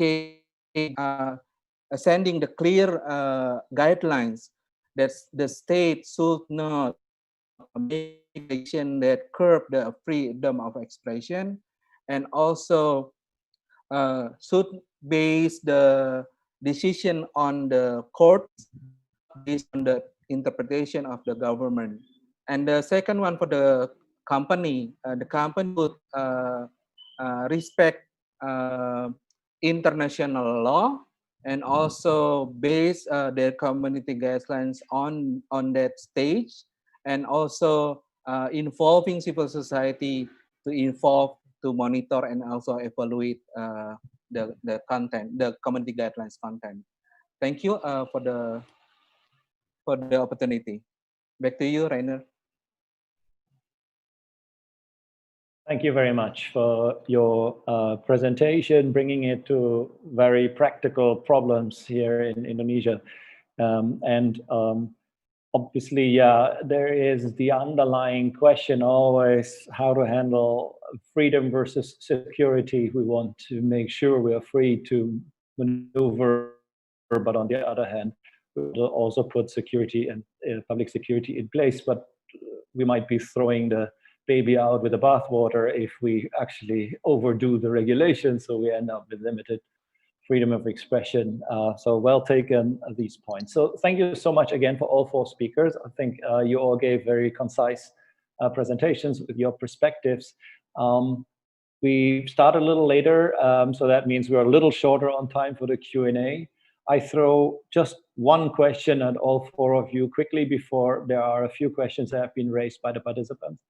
sending the clear guidelines that the state should not make action that curb the freedom of expression, and also should base the decision on the court based on the interpretation of the government. And the second one for the company would respect international law and also base their community guidelines on that stage, and also involving civil society to involve, to monitor, and also evaluate the content, the community guidelines content. Thank you for the opportunity. Back to you, Rainer. Thank you very much for your presentation, bringing it to very practical problems here in Indonesia. Obviously, there is the underlying question always how to handle freedom versus security. We want to make sure we are free to maneuver, but on the other hand, we will also put security and public security in place, but we might be throwing the baby out with the bathwater if we actually overdo the regulations, so we end up with limited freedom of expression. So well taken, these points. So thank you so much again for all 4 speakers. I think you all gave very concise presentations with your perspectives. We start a little later, so that means we're a little shorter on time for the Q&A. I throw just one question at all 4 of you quickly before there are a few questions that have been raised by the participants.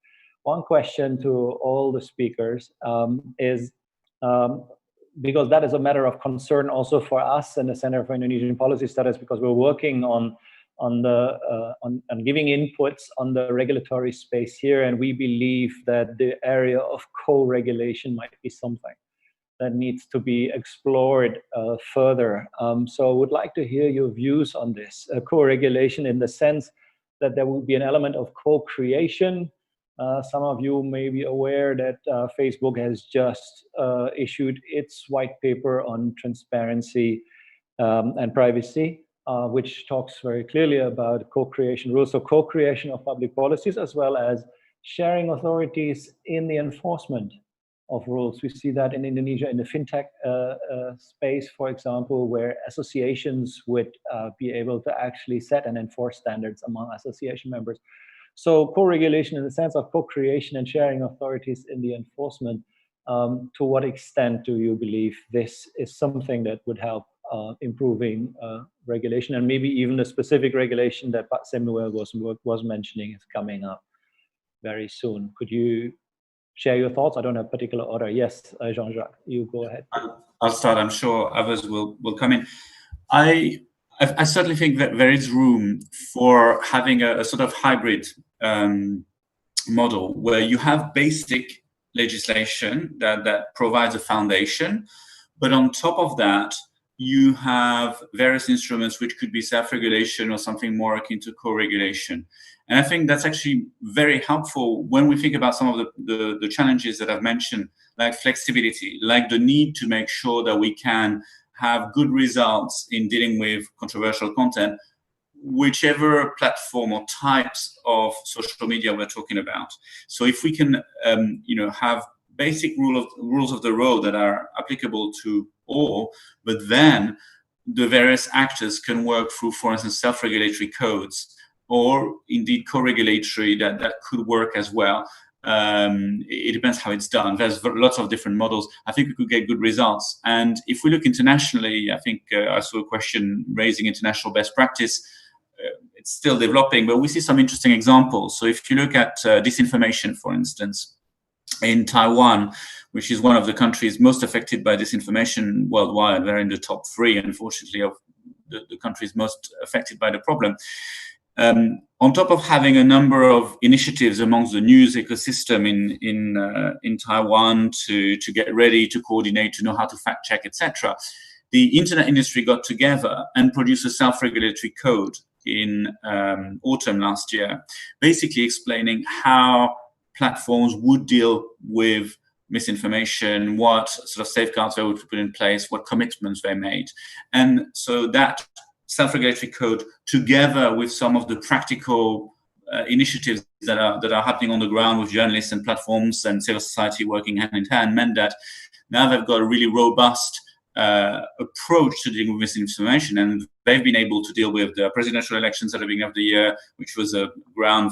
One question to all the speakers is, because that is a matter of concern also for us and the Center for Indonesian Policy Studies, because we're working on giving inputs on the regulatory space here, and we believe that the area of co-regulation might be something that needs to be explored further. So I would like to hear your views on this co-regulation, in the sense that there will be an element of co-creation. Some of you may be aware that Facebook has just issued its white paper on transparency and privacy, which talks very clearly about co-creation rules. So co-creation of public policies, as well as sharing authorities in the enforcement of rules. We see that in Indonesia in the fintech space, for example, where associations would be able to actually set and enforce standards among association members. So co-regulation in the sense of co-creation and sharing authorities in the enforcement, to what extent do you believe this is something that would help improving regulation, and maybe even the specific regulation that Semuel was mentioning is coming up very soon? Could you share your thoughts? I don't have a particular order. Yes, Jean-Jacques, you go ahead. I'll start. I'm sure others will come in. I certainly think that there is room for having a sort of hybrid model where you have basic legislation that provides a foundation, but on top of that, you have various instruments which could be self-regulation or something more akin to co-regulation. And I think that's actually very helpful when we think about some of the challenges that I've mentioned, like flexibility, like the need to make sure that we can have good results in dealing with controversial content, whichever platform or types of social media we're talking about. So if we can, have basic rules of the road that are applicable to all, but then the various actors can work through, for instance, self-regulatory codes, or indeed co-regulatory that could work as well. It depends how it's done. There's lots of different models. I think we could get good results. And if we look internationally, I think I saw a question raising international best practice. It's still developing, but we see some interesting examples. So if you look at disinformation, for instance, in Taiwan, which is one of the countries most affected by disinformation worldwide, they're in the top 3, unfortunately, of the countries most affected by the problem. On top of having a number of initiatives amongst the news ecosystem in Taiwan to get ready, to coordinate, to know how to fact check, etc., the internet industry got together and produced a self-regulatory code in autumn last year, basically explaining how platforms would deal with misinformation, what sort of safeguards they would put in place, what commitments they made. And so that self-regulatory code, together with some of the practical initiatives that are happening on the ground with journalists and platforms and civil society working hand in hand, meant that now they've got a really robust approach to dealing with misinformation, and they've been able to deal with the presidential elections at the beginning of the year, which was a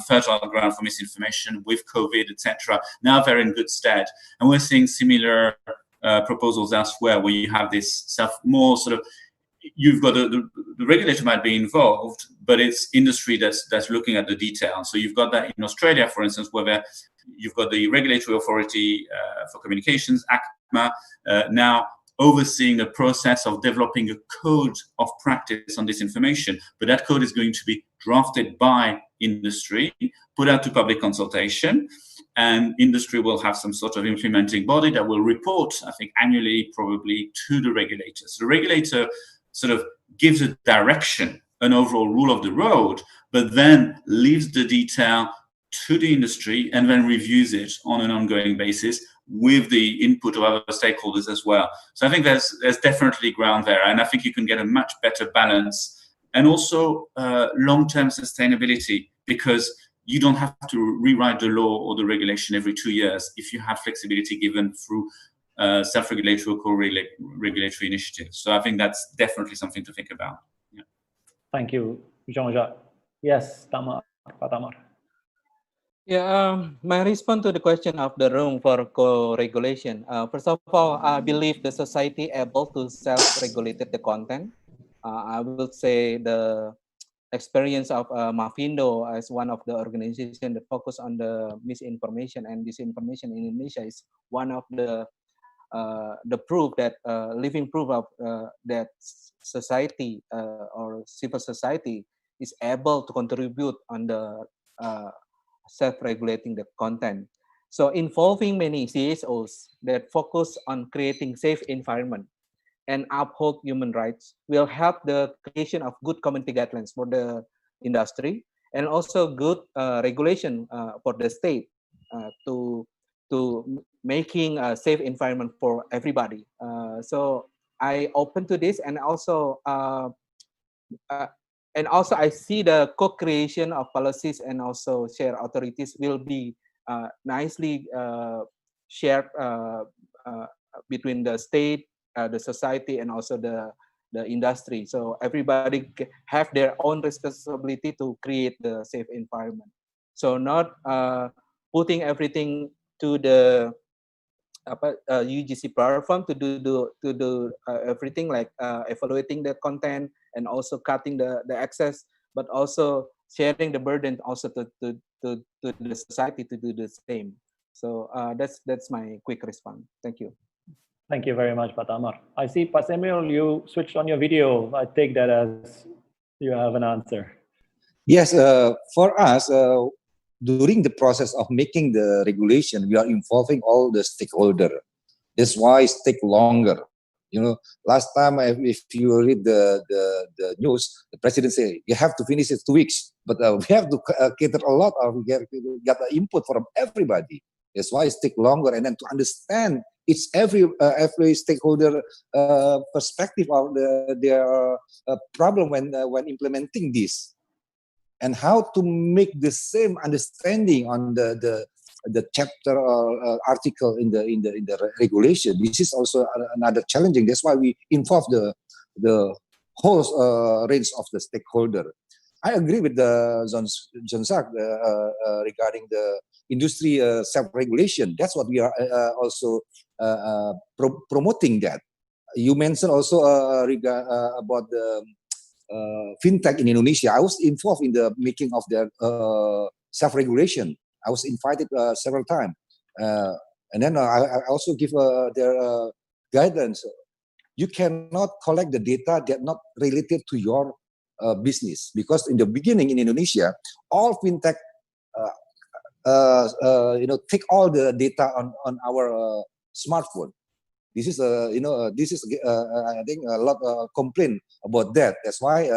fertile ground for misinformation, with COVID, etc. Now they're in good stead, and we're seeing similar proposals elsewhere, where you have this more sort of, you've got the regulator might be involved, but it's industry that's looking at the detail. So you've got that in Australia, for instance, where you've got the Regulatory Authority for Communications, ACMA, now overseeing the process of developing a code of practice on disinformation. But that code is going to be drafted by industry, put out to public consultation, and industry will have some sort of implementing body that will report, I think, annually, probably to the regulator. So the regulator sort of gives a direction, an overall rule of the road, but then leaves the detail to the industry and then reviews it on an ongoing basis with the input of other stakeholders as well. So I think there's definitely ground there, and I think you can get a much better balance and also long-term sustainability, because you don't have to rewrite the law or the regulation every 2 years if you have flexibility given through self-regulatory or co-regulatory initiatives. So I think that's definitely something to think about. Yeah. Thank you, Jean-Jacques. Yes, Damar, Damar. Yeah, my response to the question of the room for co-regulation. First of all, I believe the society able to self-regulate the content. I would say the experience of Mavindo as one of the organizations that focus on the misinformation and disinformation in Indonesia is one of the proof that living proof of that society or civil society is able to contribute on the self-regulating the content. So involving many CSOs that focus on creating safe environment and uphold human rights will help the creation of good community guidelines for the industry and also good regulation for the state to making a safe environment for everybody. So I open to this, and also I see the co-creation of policies and also shared authorities will be nicely shared between the state, the society, and also the industry. So everybody have their own responsibility to create the safe environment. So not putting everything to the UGC platform to do everything like evaluating the content and also cutting the access, but also sharing the burden also to the society to do the same. So that's my quick response. Thank you. Thank you very much, Damar. I see, Pak Samuel, you switched on your video. I take that as you have an answer. Yes, for us, during the process of making the regulation, we are involving all the stakeholders. That's why it takes longer. You know, last time, if you read the news, the president said, you have to finish it 2 weeks, but we have to cater a lot, or we get the input from everybody. That's why it takes longer, and then to understand it's every stakeholder perspective of their problem when implementing this, and how to make the same understanding on the chapter or article in the regulation. This is also another challenging. That's why we involve the whole range of the stakeholder. I agree with Jean-Jacques regarding the industry self-regulation. That's what we are also promoting. That you mentioned also about the fintech in Indonesia. I was involved in the making of their self-regulation. I was invited several times, and then I also give their guidance. You cannot collect the data that not related to your business, because in the beginning in Indonesia, all fintech take all the data on our smartphone. This is I think a lot of complaint about that. That's why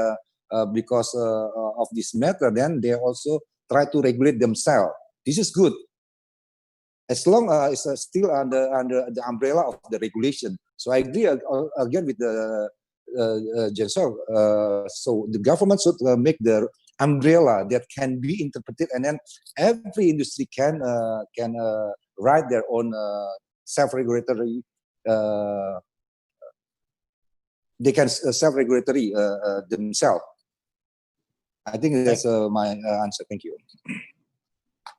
because of this matter, then they also try to regulate themselves. This is good, as long as it's still under the umbrella of the regulation. So I agree again with the Jean-Jacques. So the government should make the umbrella that can be interpreted, and then every industry can write their own self-regulatory. They can self-regulatory themselves. I think that's my answer. Thank you.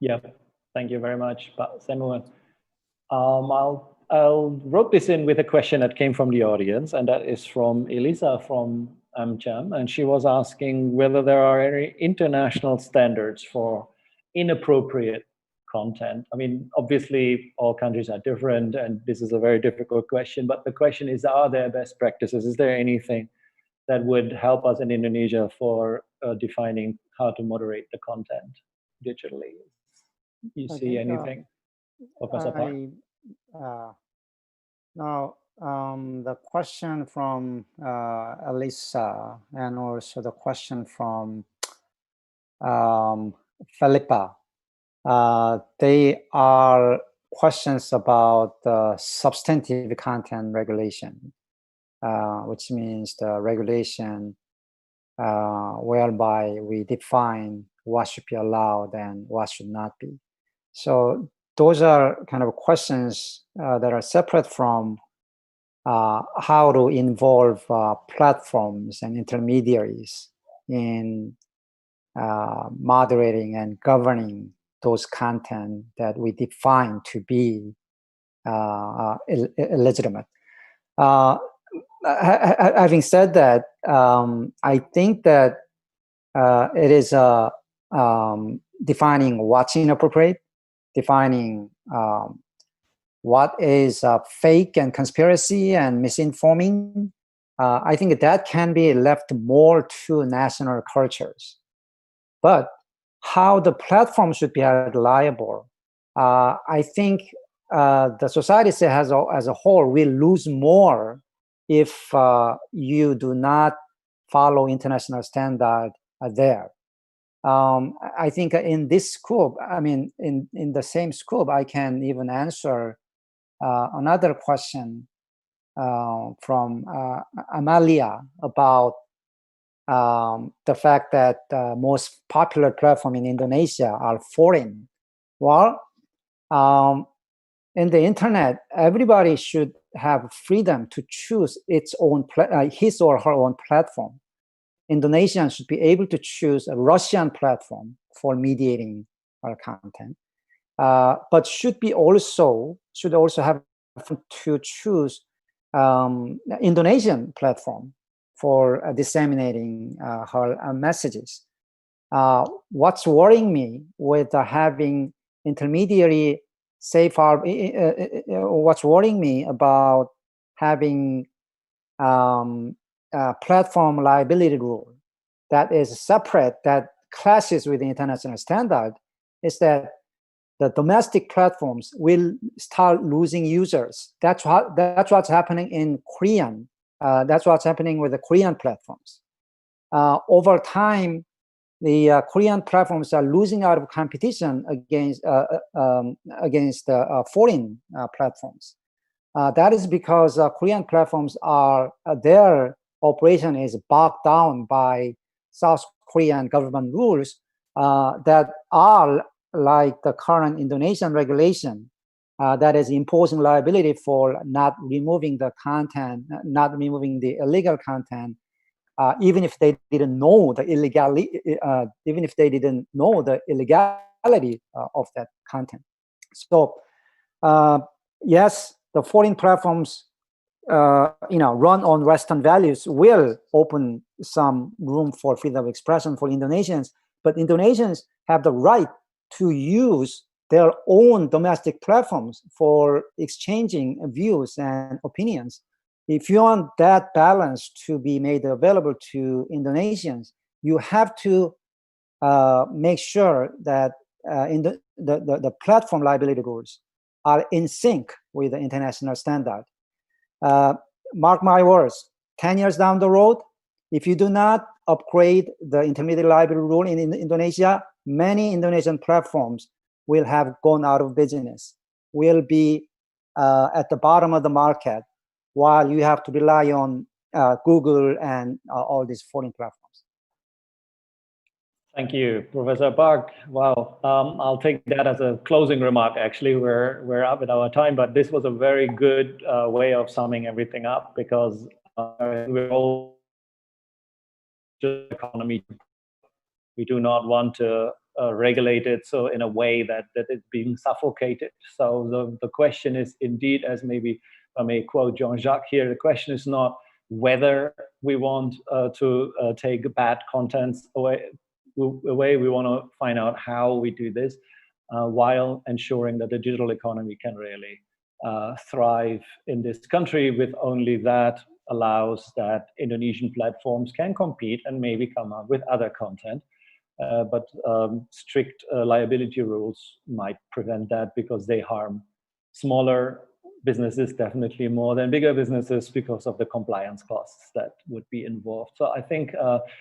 Yeah, thank you very much, Samuel. I'll rope this in with a question that came from the audience, and that is from Elisa from AmCham, and she was asking whether there are any international standards for inappropriate content. I mean, obviously, all countries are different, and this is a very difficult question, but the question is, are there best practices? Is there anything that would help us in Indonesia for defining how to moderate the content digitally? you I see think, anything, Professor Park? Now, the question from Elisa and also the question from Felipa, they are questions about substantive content regulation, which means the regulation whereby we define what should be allowed and what should not be. So those are kind of questions that are separate from how to involve platforms and intermediaries in moderating and governing those content that we define to be illegitimate. Having said that, I think that it is defining what's inappropriate, defining what is fake and conspiracy and misinforming. I think that can be left more to national cultures. But how the platform should be held liable, I think the society as a whole will lose more if you do not follow international standard there. I think in this scope, I mean, in the same scope, I can even answer another question from Amalia about the fact that most popular platform in Indonesia are foreign. Well, in the internet, everybody should have freedom to choose its own his or her own platform. Indonesians should be able to choose a Russian platform for mediating our content, but should also have to choose Indonesian platform for disseminating her messages. What's worrying me with having intermediary safe harbor, what's worrying me about having platform liability rule that is separate, that clashes with the international standard, is that the domestic platforms will start losing users. That's what's happening in Korean. That's what's happening with the Korean platforms. Over time, the Korean platforms are losing out of competition against foreign platforms. That is because Korean platforms are their operation is bogged down by South Korean government rules that are like the current Indonesian regulation that is imposing liability for not removing the content, not removing the illegal content, even if they didn't know the illegality, of that content. So, yes, the foreign platforms, run on Western values will open some room for freedom of expression for Indonesians, but Indonesians have the right to use their own domestic platforms for exchanging views and opinions. If you want that balance to be made available to Indonesians, you have to make sure that the platform liability rules are in sync with the international standard. Mark my words, 10 years down the road, if you do not upgrade the intermediate liability rule in Indonesia, many Indonesian platforms will have gone out of business, will be at the bottom of the market, while you have to rely on Google and all these foreign platforms. Thank you, Professor Park. Wow, I'll take that as a closing remark. Actually, we're up at our time, but this was a very good way of summing everything up, because we're all just economy. We do not want to regulate it so in a way that it's being suffocated. So the question is indeed, as maybe I may quote Jean-Jacques here, the question is not whether we want to take bad contents away. We want to find out how we do this while ensuring that the digital economy can really thrive in this country, with only that allows that Indonesian platforms can compete and maybe come up with other content but strict liability rules might prevent that because they harm smaller businesses definitely more than bigger businesses because of the compliance costs that would be involved. So I think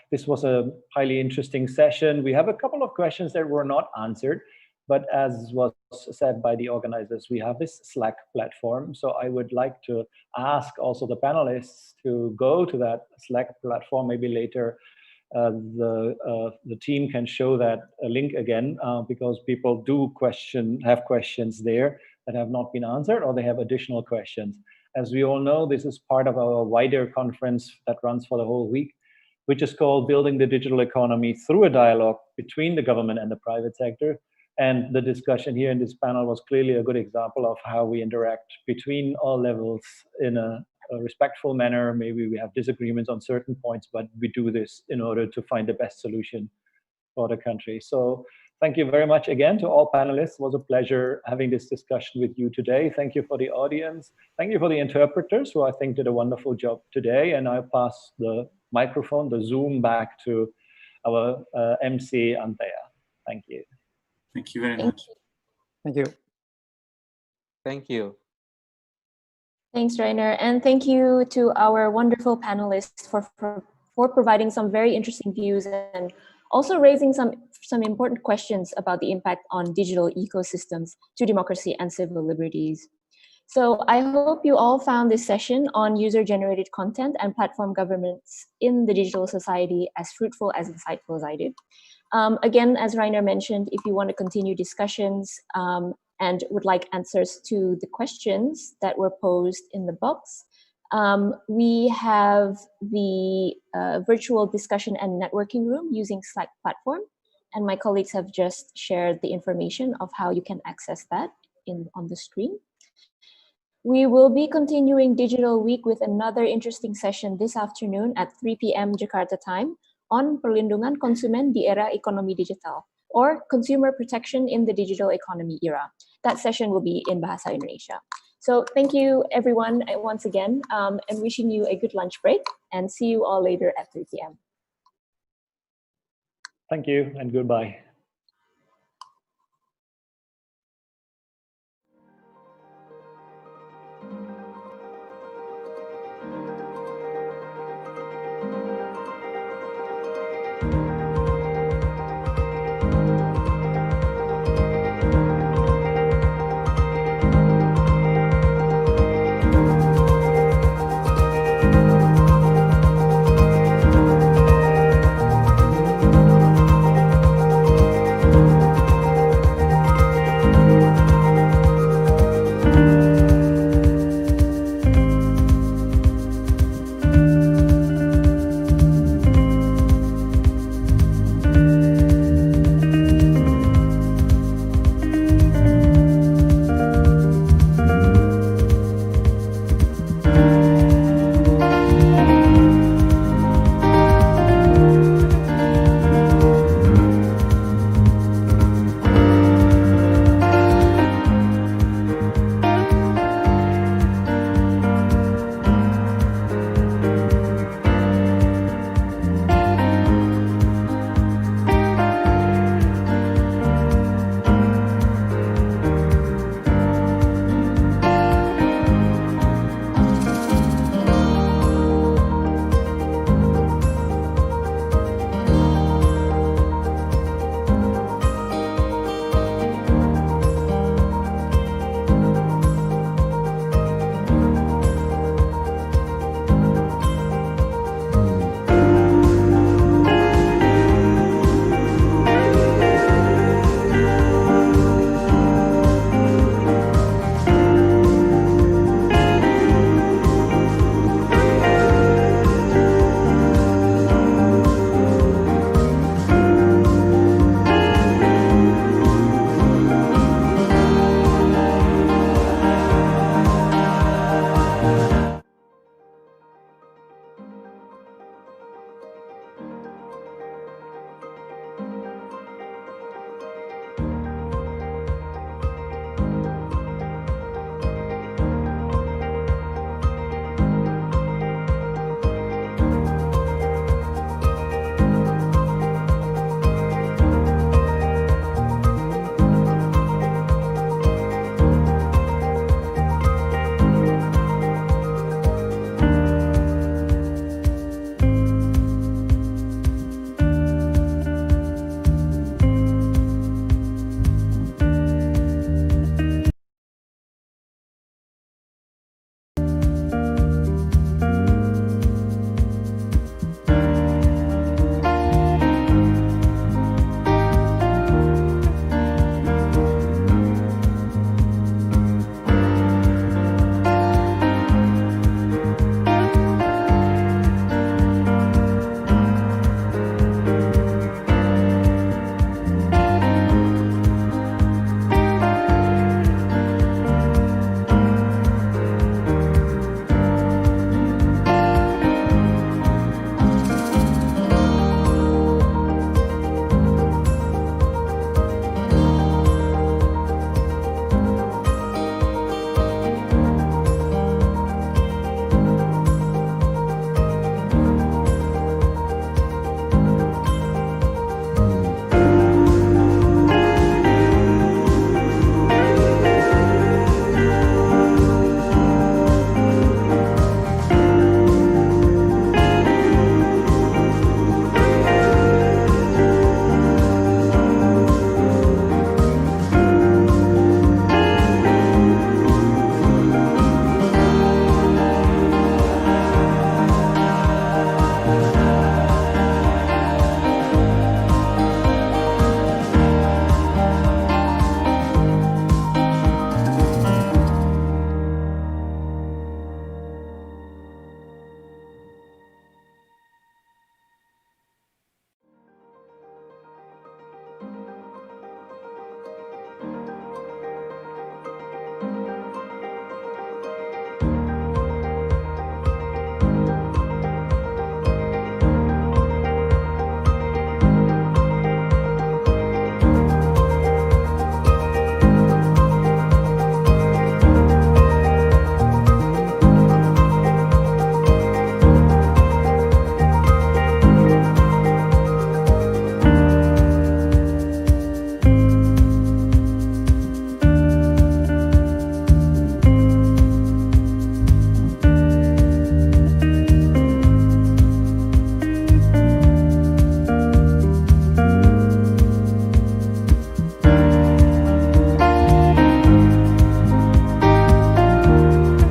this was a highly interesting session. We have a couple of questions that were not answered, but as was said by the organizers, we have this Slack platform. So I would like to ask also the panelists to go to that Slack platform. Maybe later the team can show that link again, because people do have questions there that have not been answered, or they have additional questions. As we all know, this is part of our wider conference that runs for the whole week, which is called Building the Digital Economy Through a Dialogue Between the Government and the Private Sector. And the discussion here in this panel was clearly a good example of how we interact between all levels in a respectful manner. Maybe we have disagreements on certain points, but we do this in order to find the best solution for the country. So thank you very much again to all panelists. It was a pleasure having this discussion with you today. Thank you for the audience. Thank you for the interpreters, who I think did a wonderful job today. And I'll pass the microphone, the Zoom, back to our MC, Antara. Thank you. Thank you very much. Thank you. Thank you. Thanks, Rainer. And thank you to our wonderful panelists for providing some very interesting views and also raising some important questions about the impact on digital ecosystems to democracy and civil liberties. So I hope you all found this session on user-generated content and platform governance in the digital society as fruitful, as insightful as I did. Again, as Rainer mentioned, if you want to continue discussions and would like answers to the questions that were posed in the box, we have the virtual discussion and networking room using Slack platform. And my colleagues have just shared the information of how you can access that on the screen. We will be continuing Digital Week with another interesting session this afternoon at 3 p.m. Jakarta time on Perlindungan Konsumen di Era Ekonomi Digital, or Consumer Protection in the Digital Economy Era. That session will be in Bahasa Indonesia. So thank you everyone once again, and wishing you a good lunch break, and see you all later at 3 p.m. Thank you and goodbye.